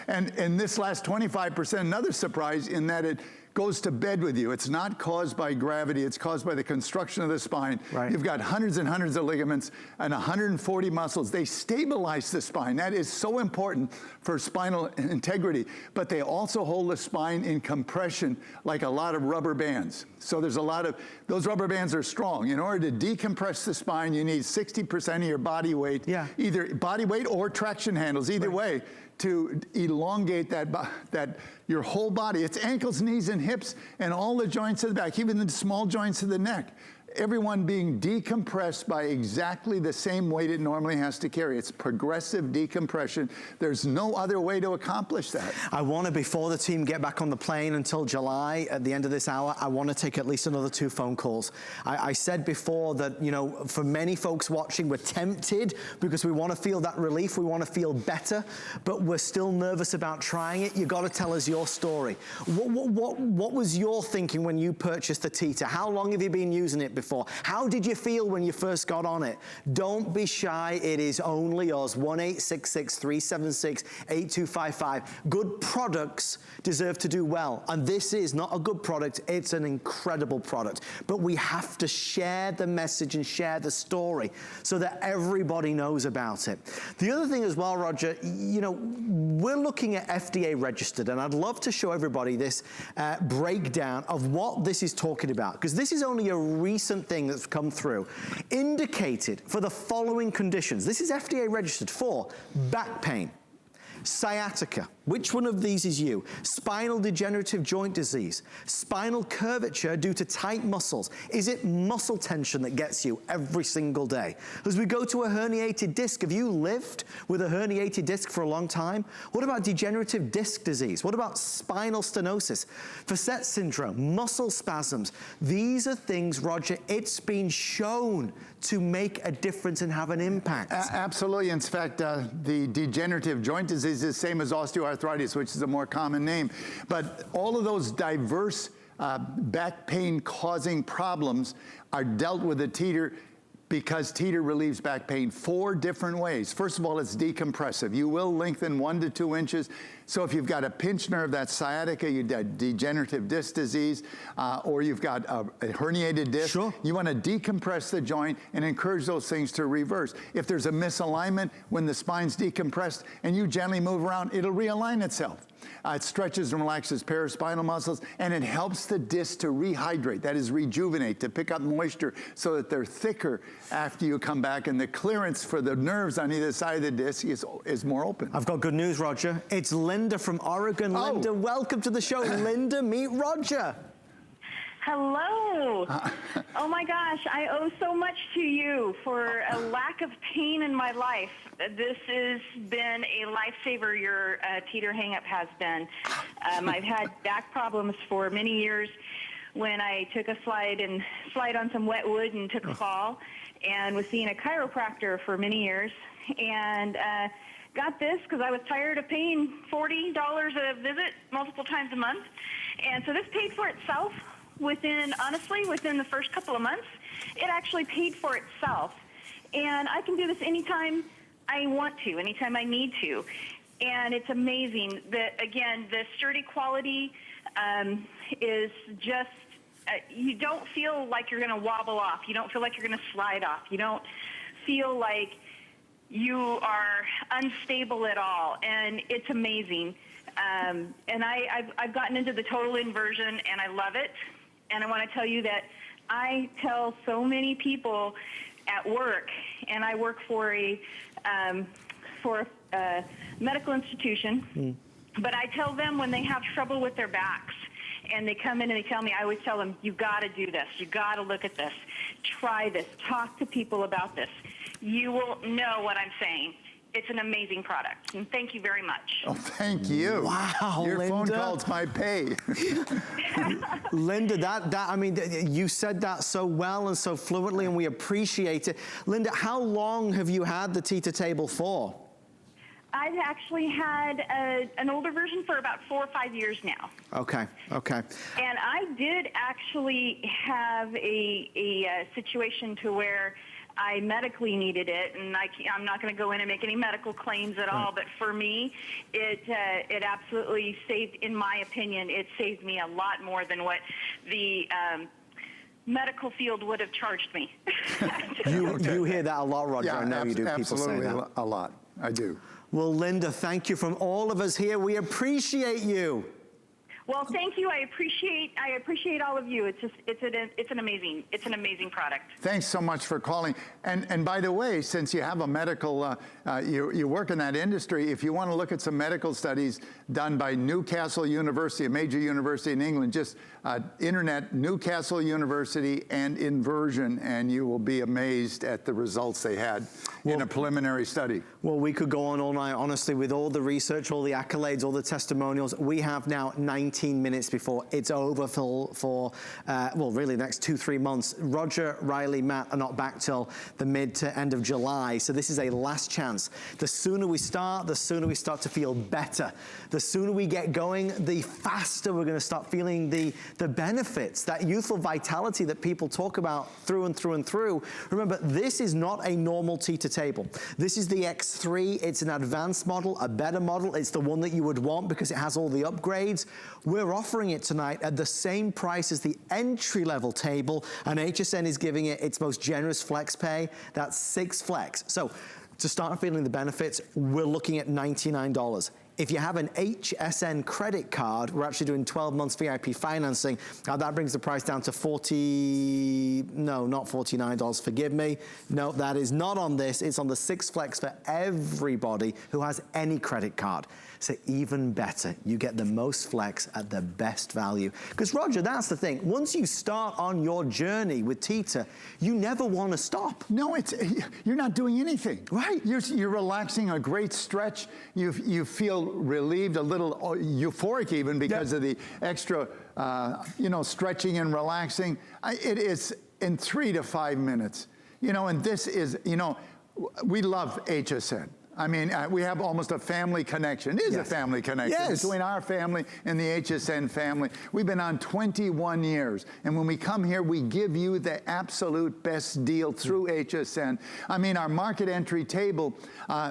Speaker 4: And this last 25%, another surprise in that it goes to bed with you. It's not caused by gravity. It's caused by the construction of the spine. Right. You've got hundreds and hundreds of ligaments and 140 muscles. They stabilize the spine. That is so important for spinal integrity. But they also hold the spine in compression like a lot of rubber bands. So there's a lot of, those rubber bands are strong. In order to decompress the spine, you need 60% of your body weight, either body weight or traction handles, either way, to elongate that your whole body. It's ankles, knees, and hips, and all the joints of the back, even the small joints of the neck. Everyone being decompressed by exactly the same weight it normally has to carry. It's progressive decompression. There's no other way to accomplish that.
Speaker 3: I want to, before the team get back on the plane until July, at the end of this hour, I want to take at least another 2 phone calls. I said before that, you know, for many folks watching, we're tempted because we want to feel that relief, we want to feel better, but we're still nervous about trying it. You've got to tell us your story. What was your thinking when you purchased the Teeter? How long have you been using it before before. How did you feel when you first got on it? Don't be shy. It is only us. 1-866-376-8255. Good products deserve to do well. And this is not a good product. It's an incredible product. But we have to share the message and share the story so that everybody knows about it. The other thing as well, Roger, you know, we're looking at FDA registered, and I'd love to show everybody this breakdown of what this is talking about, because this is only a recent thing that's come through. Indicated for the following conditions. This is FDA registered for back pain, sciatica. Which one of these is you? Spinal degenerative joint disease, spinal curvature due to tight muscles. Is it muscle tension that gets you every single day? As we go to a herniated disc, have you lived with a herniated disc for a long time? What about degenerative disc disease? What about spinal stenosis, facet syndrome, muscle spasms? These are things, Roger, it's been shown to make a difference and have an impact.
Speaker 4: Absolutely. In fact, the degenerative joint disease is the same as osteoarthritis, which is a more common name. But all of those diverse back pain causing problems are dealt with at Teeter, because Teeter relieves back pain 4 different ways. First of all, it's decompressive. You will lengthen 1 to 2 inches. So if you've got a pinched nerve, that's sciatica, you've got degenerative disc disease, or you've got a herniated disc,
Speaker 3: sure,
Speaker 4: you want to decompress the joint and encourage those things to reverse. If there's a misalignment when the spine's decompressed and you gently move around, it'll realign itself. It stretches and relaxes paraspinal muscles, and it helps the disc to rehydrate, that is rejuvenate, to pick up moisture so that they're thicker after you come back, and the clearance for the nerves on either side of the disc is more open.
Speaker 3: I've got good news, Roger. It's Linda from Oregon. Oh. Linda, welcome to the show. Linda, meet Roger.
Speaker 10: Hello. Oh my gosh, I owe so much to you for a lack of pain in my life. This has been a lifesaver, your Teeter hang-up has been. I've had back problems for many years when I took a slide on some wet wood and took a fall, and was seeing a chiropractor for many years, and got this because I was tired of paying $40 a visit multiple times a month. And so this paid for itself within the first couple of months. It actually paid for itself. And I can do this anytime I want to, anytime I need to. And it's amazing that, again, the sturdy quality is just, you don't feel like you're going to wobble off. You don't feel like you're going to slide off. You don't feel like you are unstable at all, and it's amazing. And I've gotten into the total inversion, and I love it. And I want to tell you that I tell so many people at work, and I work for a medical institution, but I tell them when they have trouble with their backs, and they come in and they tell me, I always tell them, you got to do this. You got to look at this. Try this. Talk to people about this. You will know what I'm saying. It's an amazing product, and thank you very much.
Speaker 4: Oh, thank you.
Speaker 3: Wow,
Speaker 4: your
Speaker 3: Linda.
Speaker 4: phone calls my pay.
Speaker 3: Linda, I mean, you said that so well and so fluently, and we appreciate it. Linda, how long have you had the Teeter table for?
Speaker 10: I've actually had an older version for about 4 or 5 years now.
Speaker 3: Okay, okay.
Speaker 10: And I did actually have a situation to where I medically needed it, and I'm not going to go in and make any medical claims at all, but for me, it absolutely saved, in my opinion, it saved me a lot more than what the medical field would have charged me.
Speaker 3: You hear that a lot, Roger.
Speaker 4: Yeah,
Speaker 3: I know you do. People say that.
Speaker 4: A lot. I do.
Speaker 3: Well, Linda, thank you from all of us here. We appreciate you.
Speaker 10: Well, thank you. I appreciate all of you. It's an amazing product.
Speaker 4: Thanks so much for calling. And by the way, since you have a medical, you work in that industry, if you want to look at some medical studies done by Newcastle University, a major university in England, just internet Newcastle University and Inversion, and you will be amazed at the results they had. in a preliminary study.
Speaker 3: Well, we could go on all night, honestly, with all the research, all the accolades, all the testimonials. We have now 19 minutes before it's over for well, really the next 2-3 months. Roger, Riley, Matt are not back till the mid to end of July, so this is a last chance. The sooner we start, the sooner we start to feel better. The sooner we get going, the faster we're gonna start feeling the benefits, that youthful vitality that people talk about through and through and through. Remember, this is not a normal teeter table. This is the X3. It's an advanced model, a better model. It's the one that you would want because it has all the upgrades. We're offering it tonight at the same price as the entry-level table, and HSN is giving it its most generous flex pay. That's 6 flex. So to start feeling the benefits, we're looking at $99. If you have an HSN credit card, we're actually doing 12 months VIP financing. Now that brings the price down to not $49, forgive me. No, that is not on this. It's on the 6 flex for everybody who has any credit card. So even better, you get the most flex at the best value. Because Roger, that's the thing. Once you start on your journey with teeter, you never want to stop.
Speaker 4: No, you're not doing anything.
Speaker 3: Right.
Speaker 4: You're relaxing, a great stretch. You feel relieved, a little euphoric even because of the extra, stretching and relaxing. It is in 3 to 5 minutes. And this is, we love HSN. I mean, we have almost a family connection. It is a family connection between our family and the HSN family. We've been on 21 years. And when we come here, we give you the absolute best deal through HSN. I mean, our market entry table,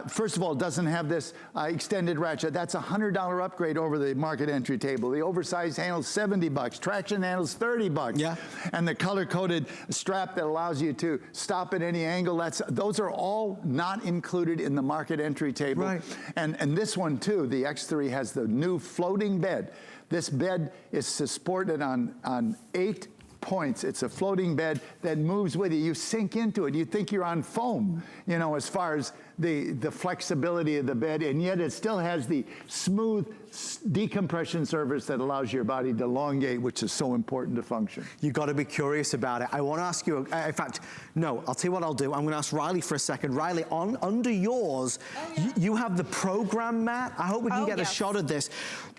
Speaker 4: first of all, doesn't have this extended ratchet. That's a $100 upgrade over the market entry table. The oversized handles, $70. Traction handles, $30.
Speaker 3: Yeah.
Speaker 4: And the color-coded strap that allows you to stop at any angle, those are all not included in the market entry table.
Speaker 3: Right.
Speaker 4: And this one too, the X3 has the new floating bed. This bed is supported on 8 points. It's a floating bed that moves with you. You sink into it. You think you're on foam, as far as the flexibility of the bed, and yet it still has the smooth decompression surface that allows your body to elongate, which is so important to function.
Speaker 3: You've got to be curious about it. I want to ask you, in fact, no, I'll tell you what I'll do. I'm going to ask Riley for a second. Riley, under yours, you have the program mat. I hope we can get a shot of this.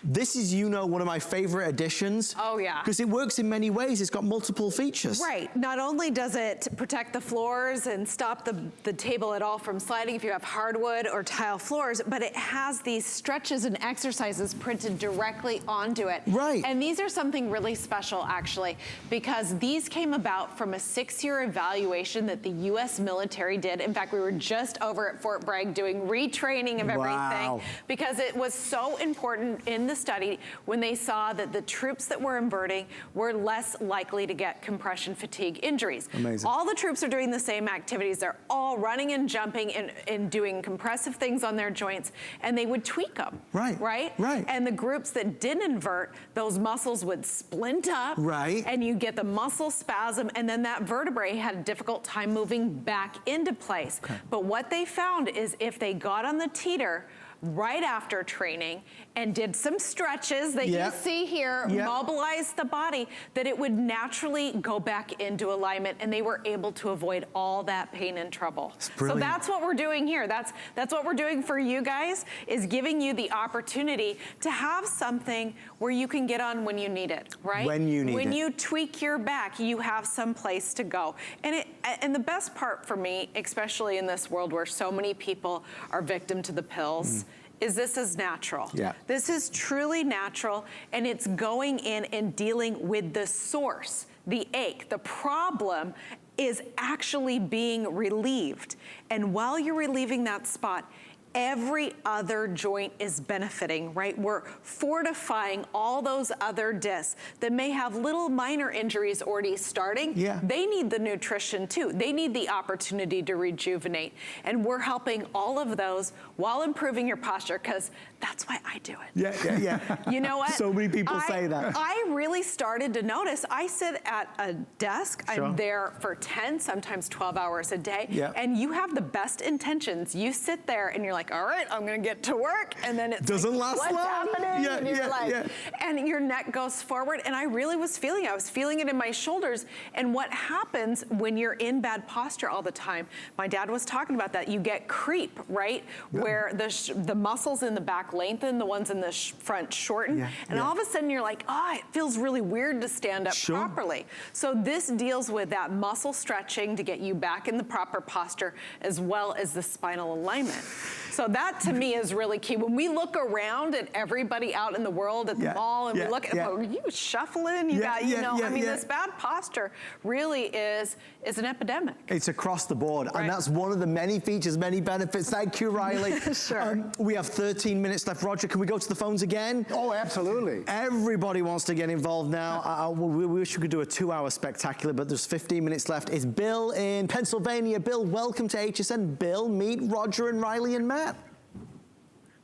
Speaker 3: This is, one of my favorite additions.
Speaker 5: Oh, yeah.
Speaker 3: Because it works in many ways. It's got multiple features.
Speaker 5: Right. Not only does it protect the floors and stop the table at all from sliding if you have hardwood or tile floors, but it has these stretches and exercises printed directly onto it.
Speaker 3: Right.
Speaker 5: And these are something really special, actually, because these came about from a 6-year evaluation that the U.S. military did. In fact, we were just over at Fort Bragg doing retraining of everything because it was so important in the study when they saw that the troops that were inverting were less likely to get compression fatigue injuries.
Speaker 3: Amazing.
Speaker 5: All the troops are doing the same activities. They're all running and jumping and doing compressive things on their joints, and they would tweak them.
Speaker 3: Right.
Speaker 5: Right?
Speaker 3: Right.
Speaker 5: And the groups that didn't invert, those muscles would splint up.
Speaker 3: Right.
Speaker 5: And you get the muscle spasm, and then that vertebrae had a difficult time moving back into place.
Speaker 3: Okay.
Speaker 5: But what they found is if they got on the teeter right after training and did some stretches that you see here, mobilize the body, that it would naturally go back into alignment, and they were able to avoid all that pain and trouble. So that's what we're doing here. That's what we're doing for you guys, is giving you the opportunity to have something where you can get on when you need it, right?
Speaker 3: When you need it.
Speaker 5: When you tweak your back, you have some place to go. And the best part for me, especially in this world where so many people are victim to the pills, is this is natural.
Speaker 3: Yeah.
Speaker 5: This is truly natural, and it's going in and dealing with the source, the ache. The problem is actually being relieved. And while you're relieving that spot, every other joint is benefiting, right? We're fortifying all those other discs that may have little minor injuries already starting.
Speaker 3: Yeah.
Speaker 5: They need the nutrition too. They need the opportunity to rejuvenate. And we're helping all of those while improving your posture, because
Speaker 11: that's why I do it.
Speaker 3: Yeah.
Speaker 11: You know what?
Speaker 3: So many people say that.
Speaker 11: I really started to notice, I sit at a desk,
Speaker 3: Sure.
Speaker 11: I'm there for 10, sometimes 12 hours a day,
Speaker 3: Yeah.
Speaker 11: and you have the best intentions. You sit there and you're like, all right, I'm gonna get to work, and then it
Speaker 3: doesn't last
Speaker 11: what's
Speaker 3: long.
Speaker 11: happening?
Speaker 3: Yeah,
Speaker 11: and you're like,
Speaker 3: yeah.
Speaker 11: and your neck goes forward, and I really was feeling it. I was feeling it in my shoulders, and what happens when you're in bad posture all the time, my dad was talking about that, you get creep, right?
Speaker 3: Yeah.
Speaker 11: Where the muscles in the back lengthen, the ones in the front shorten, and all of a sudden you're like, oh, it feels really weird to stand up properly. So this deals with that muscle stretching to get you back in the proper posture, as well as the spinal alignment. So that to me is really key. When we look around at everybody out in the world at the mall and we look at, oh, you shuffling, you got, you know, I mean, this bad posture really is an epidemic.
Speaker 3: It's across the board, and that's one of the many features, many benefits. Thank you, Riley.
Speaker 11: Sure.
Speaker 3: We have 13 minutes left. Roger, can we go to the phones again?
Speaker 4: Oh, absolutely.
Speaker 3: Everybody wants to get involved now. We wish we could do a 2-hour spectacular, but there's 15 minutes left. It's Bill in Pennsylvania. Bill, welcome to HSN. Bill, meet Roger and Riley and Matt.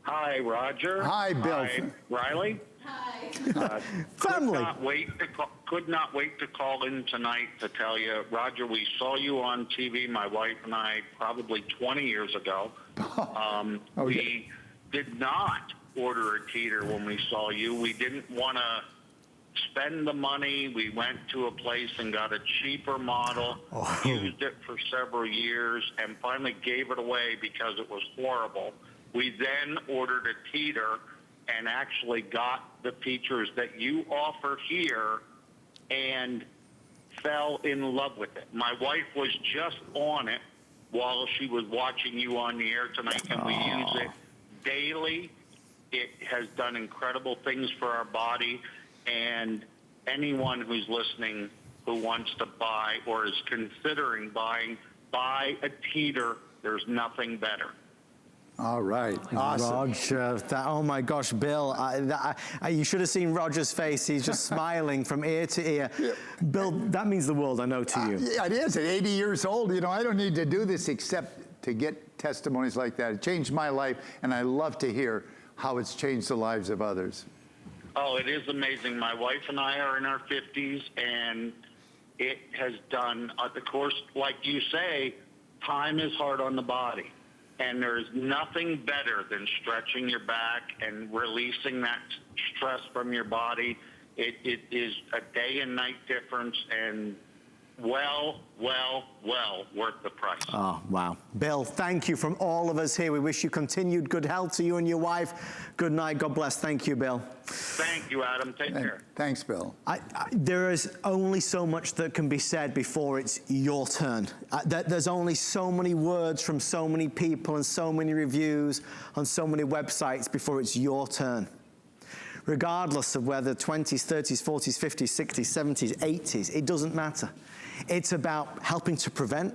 Speaker 12: Hi, Roger.
Speaker 4: Hi, Bill.
Speaker 12: Hi, Riley.
Speaker 11: Hi.
Speaker 3: Family.
Speaker 12: Could not wait to call in tonight to tell you, Roger, we saw you on TV, my wife and I, probably 20 years ago. We did not order a teeter when we saw you. We didn't want to spend the money. We went to a place and got a cheaper model, used it for several years, and finally gave it away because it was horrible. We then ordered a teeter and actually got the features that you offer here and fell in love with it. My wife was just on it while she was watching you on the air tonight, and we use it daily. It has done incredible things for our body, and anyone who's listening who wants to buy or is considering buying, buy a teeter. There's nothing better.
Speaker 4: All right. Awesome.
Speaker 3: Roger, oh my gosh, Bill, you should have seen Roger's face. He's just smiling from ear to ear. Bill, that means the world, I know, to you.
Speaker 4: Yeah, it is. At 80 years old, you know, I don't need to do this except to get testimonies like that. It changed my life, and I love to hear how it's changed the lives of others.
Speaker 12: Oh, it is amazing. My wife and I are in our 50s, and it has done, of course, like you say, time is hard on the body. And there's nothing better than stretching your back and releasing that stress from your body. It is a day and night difference, and well worth the price.
Speaker 3: Oh, wow. Bill, thank you from all of us here. We wish you continued good health to you and your wife. Good night. God bless. Thank you, Bill.
Speaker 12: Thank you, Adam. Take care.
Speaker 4: Thanks, Bill.
Speaker 3: There is only so much that can be said before it's your turn. There's only so many words from so many people and so many reviews on so many websites before it's your turn. Regardless of whether 20s, 30s, 40s, 50s, 60s, 70s, 80s, it doesn't matter. It's about helping to prevent.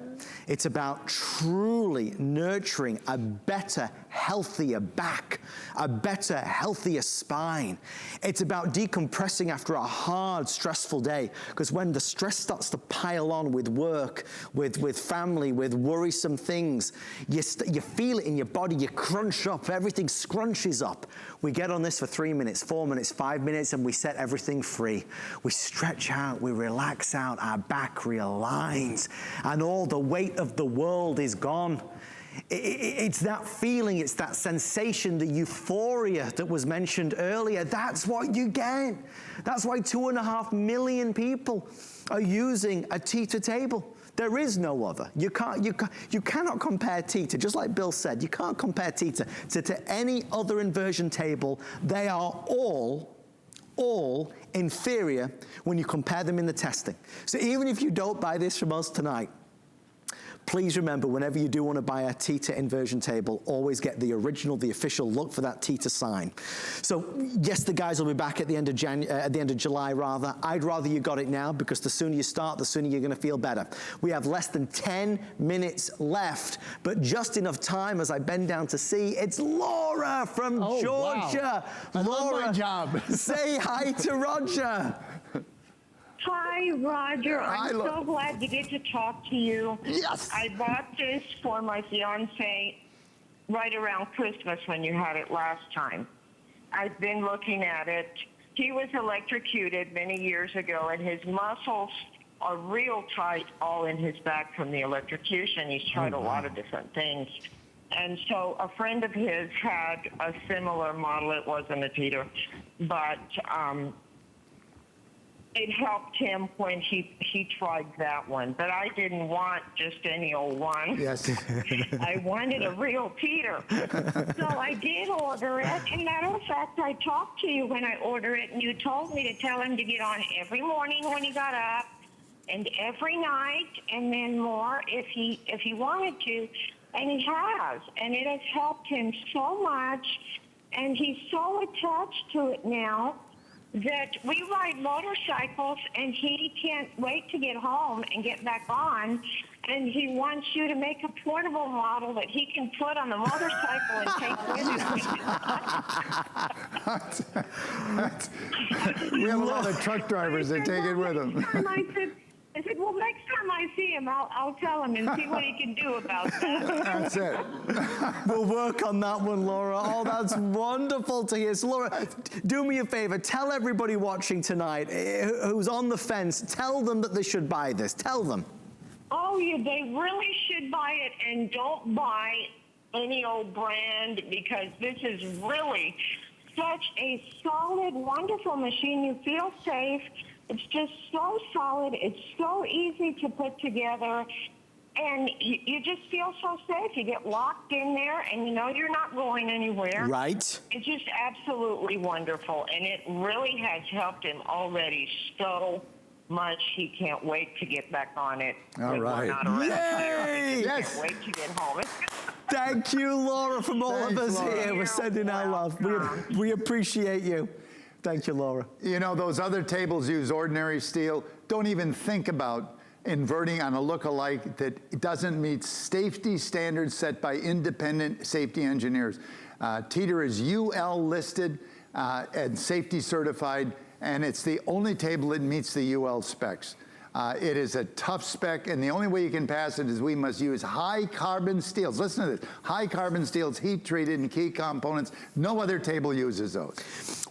Speaker 3: It's about truly nurturing a better, healthier back, a better, healthier spine. It's about decompressing after a hard, stressful day, because when the stress starts to pile on with work, with family, with worrisome things, you feel it in your body, you crunch up, everything scrunches up. We get on this for 3 minutes, 4 minutes, 5 minutes, and we set everything free. We stretch out, we relax out, our back realigns, and all the weight of the world is gone. It's that feeling, it's that sensation, the euphoria that was mentioned earlier. That's what you get. That's why 2.5 million people are using a Teeter table. There is no other. You cannot compare Teeter, just like Bill said, you can't compare Teeter to any other inversion table. They are all inferior when you compare them in the testing. So even if you don't buy this from us tonight, please remember, whenever you do want to buy a Teeter inversion table, always get the original, the official, look for that Teeter sign. So yes, the guys will be back at the end of July rather. I'd rather you got it now, because the sooner you start, the sooner you're going to feel better. We have less than 10 minutes left, but just enough time as I bend down to see it's Laura from Georgia.
Speaker 4: Wow.
Speaker 3: Laura,
Speaker 4: my job.
Speaker 3: Say hi to Roger.
Speaker 13: Hi, Roger. I'm so glad to get to talk to you.
Speaker 4: Yes.
Speaker 13: I bought this for my fiance, right around Christmas when you had it last time. I've been looking at it. He was electrocuted many years ago, and his muscles are real tight all in his back from the electrocution. He's tried a lot of different things. And so a friend of his had a similar model. It wasn't a Teeter, but it helped him when he tried that one. But I didn't want just any old one.
Speaker 4: Yes.
Speaker 13: I wanted a real Teeter. So I did order it. And matter of fact, I talked to you when I ordered it, and you told me to tell him to get on every morning when he got up, and every night, and then more if he wanted to. And he has, and it has helped him so much, and he's so attached to it now that we ride motorcycles, and he can't wait to get home and get back on, and he wants you to make a portable model that he can put on the motorcycle and take with him.
Speaker 4: We have a lot of truck drivers that take it with them.
Speaker 13: I said, well, next time I see him, I'll tell him and see what he can do about that.
Speaker 4: That's it.
Speaker 3: We'll work on that one, Laura. Oh, that's wonderful to hear. So, Laura, do me a favor. Tell everybody watching tonight who's on the fence, tell them that they should buy this. Tell them.
Speaker 13: Oh, yeah, they really should buy it, and don't buy any old brand, because this is really such a solid, wonderful machine. You feel safe. It's just so solid. It's so easy to put together. And you just feel so safe. You get locked in there, and you know you're not going anywhere.
Speaker 3: Right.
Speaker 13: It's just absolutely wonderful. And it really has helped him already so much. He can't wait to get back on it.
Speaker 4: All right.
Speaker 3: Yay!
Speaker 13: He can't wait to get home.
Speaker 3: Thank you, Laura, from all of us here. We're sending our love. We appreciate you. Thank you, Laura.
Speaker 4: You know, those other tables use ordinary steel. Don't even think about inverting on a look-alike that doesn't meet safety standards set by independent safety engineers. Teeter is UL listed and safety certified, and it's the only table that meets the UL specs. It is a tough spec, and the only way you can pass it is we must use high carbon steels. Listen to this. High carbon steels, heat treated and key components. No other table uses those.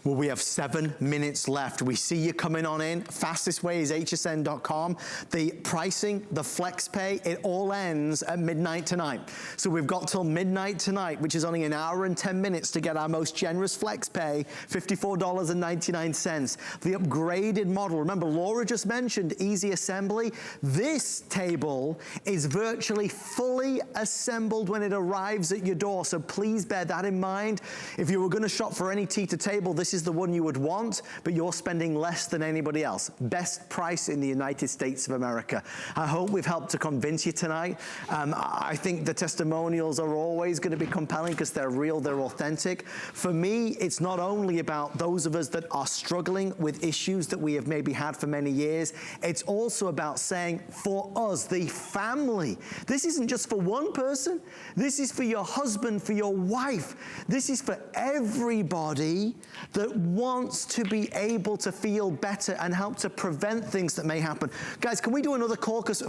Speaker 3: Well, we have 7 minutes left. We see you coming on in. Fastest way is hsn.com. The pricing, the flex pay, it all ends at midnight tonight. So we've got till midnight tonight, which is only an hour and 10 minutes to get our most generous flex pay, $54.99. The upgraded model, remember Laura just mentioned easy assembly. This table is virtually fully assembled when it arrives at your door, so please bear that in mind. If you were going to shop for any Teeter table, this is the one you would want, but you're spending less than anybody else. Best price in the United States of America. I hope we've helped to convince you tonight. I think the testimonials are always going to be compelling because they're real, they're authentic. For me, it's not only about those of us that are struggling with issues that we have maybe had for many years, it's also about saying, for us, the family, this isn't just for one person, this is for your husband, for your wife, this is for everybody that wants to be able to feel better and help to prevent things that may happen. Guys, can we do another call? Because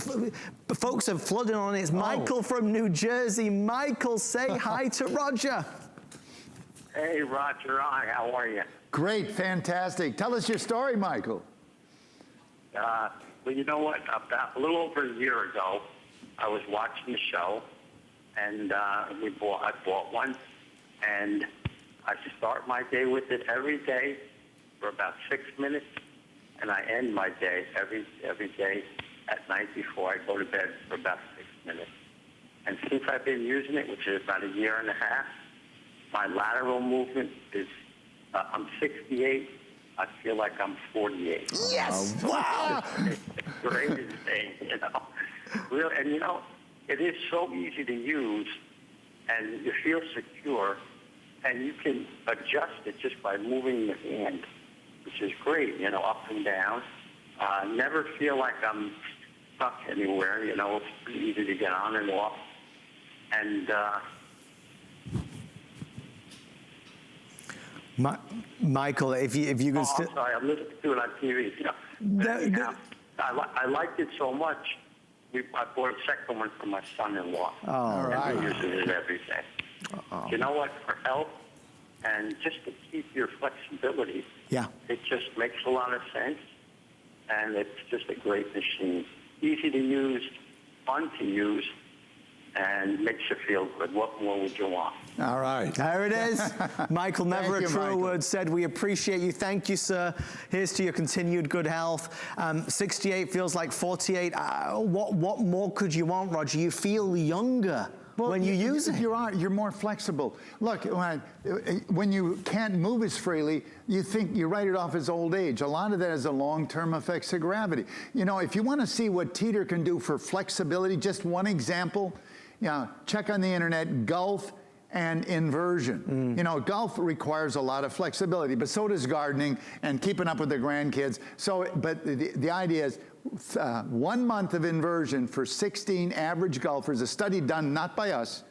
Speaker 3: folks are flooding on. It's Michael from New Jersey. Michael, say hi to Roger.
Speaker 12: Hey, Roger. Hi, how are you?
Speaker 4: Great, fantastic. Tell us your story, Michael.
Speaker 12: Well, you know what? About a little over a year ago, I was watching the show, and I bought one, and I start my day with it every day for about 6 minutes, and I end my day every day at night before I go to bed for about 6 minutes. And since I've been using it, which is about a year and a half, my lateral movement is, I'm 68. I feel like I'm 48.
Speaker 3: Yes! Wow!
Speaker 12: It's the greatest thing, you know. Really, and you know, it is so easy to use, and you feel secure, and you can adjust it just by moving the hand, which is great, you know, up and down. Never feel like I'm stuck anywhere, you know. It's pretty easy to get on and off. And
Speaker 3: Michael, if you can
Speaker 12: I'm sorry, I'm listening to it on TV. You know. I liked it so much. I bought a second one for my son-in-law.
Speaker 3: All right.
Speaker 12: And he uses it every day.
Speaker 14: You know what? For health and just to keep your flexibility, it just makes a lot of sense, and it's just a great machine. Easy to use, fun to use, and makes you feel good. What more would you want?
Speaker 4: All right.
Speaker 3: There it is. Michael, never a truer
Speaker 4: Michael.
Speaker 3: word said. We appreciate you. Thank you, sir. Here's to your continued good health. 68 feels like 48. What more could you want, Roger? You feel younger. Well, when you use it.
Speaker 4: You're more flexible. Look, when you can't move as freely, you write it off as old age. A lot of that is the long-term effects of gravity. You know, if you want to see what Teeter can do for flexibility, just one example, check on the internet, golf and inversion. You know, golf requires a lot of flexibility, but so does gardening and keeping up with the grandkids. So, but the idea is 1 month of inversion for 16 average golfers, a study done not by us,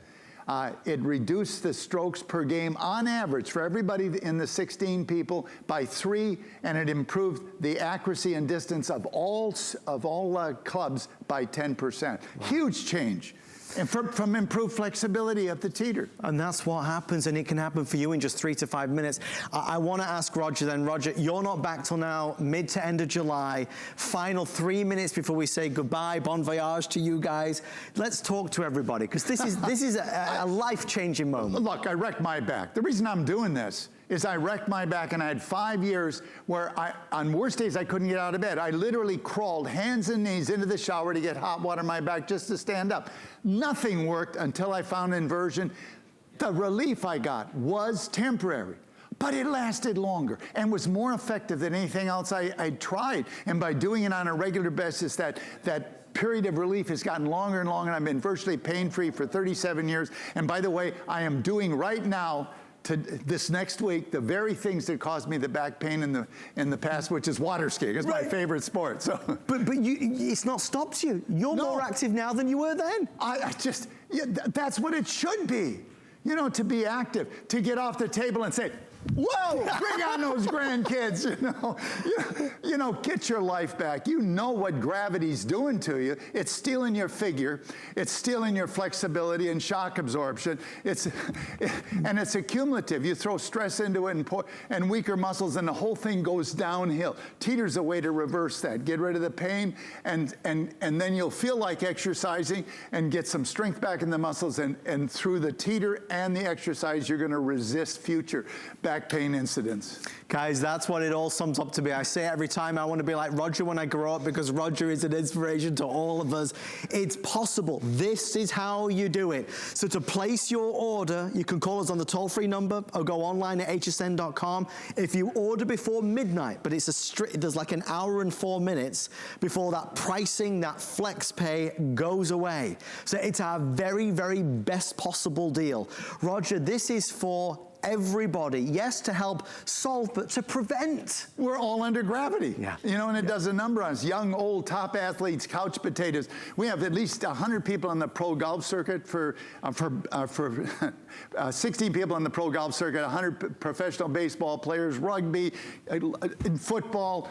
Speaker 4: it reduced the strokes per game on average for everybody in the 16 people by 3, and it improved the accuracy and distance of all clubs by 10%. Huge change. And from improved flexibility of the Teeter.
Speaker 3: And that's what happens, and it can happen for you in just 3 to 5 minutes. I want to ask Roger then. Roger, you're not back till now, mid to end of July. Final 3 minutes before we say goodbye, bon voyage to you guys. Let's talk to everybody, because this is a life-changing moment.
Speaker 4: Look, I wrecked my back. The reason I'm doing this is I wrecked my back, and I had 5 years where on worst days I couldn't get out of bed. I literally crawled hands and knees into the shower to get hot water in my back just to stand up. Nothing worked until I found inversion. The relief I got was temporary, but it lasted longer and was more effective than anything else I'd tried. And by doing it on a regular basis, that period of relief has gotten longer and longer, and I've been virtually pain-free for 37 years. And by the way, I am doing right now, this next week, the very things that caused me the back pain in the past, which is water skiing. It's my favorite sport. So,
Speaker 3: but it's not stopped you. You're more active now than you were then.
Speaker 4: That's what it should be. You know, to be active, to get off the table and say, whoa, bring on those grandkids, you know, get your life back. You know what gravity's doing to you. It's stealing your figure. It's stealing your flexibility and shock absorption. And it's accumulative. You throw stress into it and weaker muscles, and the whole thing goes downhill. Teeter's a way to reverse that. Get rid of the pain, and then you'll feel like exercising and get some strength back in the muscles, and through the Teeter and the exercise, you're going to resist future back pain incidents.
Speaker 3: Guys, that's what it all sums up to be. I say every time, I want to be like Roger when I grow up, because Roger is an inspiration to all of us. It's possible. This is how you do it. So to place your order, you can call us on the toll-free number or go online at hsn.com. If you order before midnight, but there's like an hour and 4 minutes before that pricing, that flex pay goes away. So it's our very, very best possible deal. Roger, this is for everybody. Yes, to help solve, but to prevent.
Speaker 4: We're all under gravity. You know, and it does a number on us. Young, old, top athletes, couch potatoes. We have at least 100 people on the pro golf circuit for 16 people on the pro golf circuit, 100 professional baseball players, rugby, football,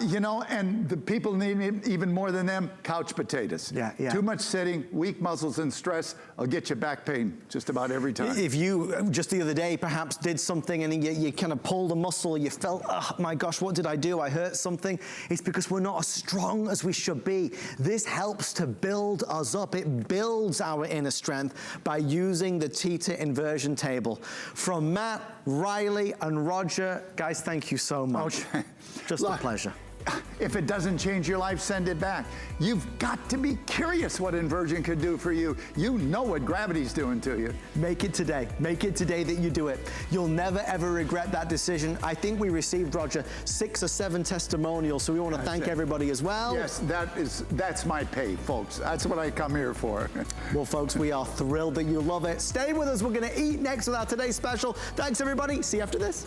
Speaker 4: you know, and the people need even more than them, couch potatoes. Too much sitting, weak muscles and stress will get you back pain just about every time.
Speaker 3: If you, just the other day, perhaps did something and you kind of pulled a muscle, you felt, oh my gosh, what did I do? I hurt something. It's because we're not as strong as we should be. This helps to build us up. It builds our inner strength by using the Teeter inversion table. From Matt, Riley, and Roger, guys, thank you so much.
Speaker 4: Okay.
Speaker 3: Just a pleasure.
Speaker 4: If it doesn't change your life, send it back. You've got to be curious what inversion could do for you. You know what gravity's doing to you.
Speaker 3: Make it today. Make it today that you do it. You'll never, ever regret that decision. I think we received, Roger, 6 or 7 testimonials, so we want to thank everybody as well.
Speaker 4: Yes, that's my pay, folks. That's what I come here for.
Speaker 3: Well, folks, we are thrilled that you love it. Stay with us. We're going to eat next with our today's special. Thanks, everybody. See you after this.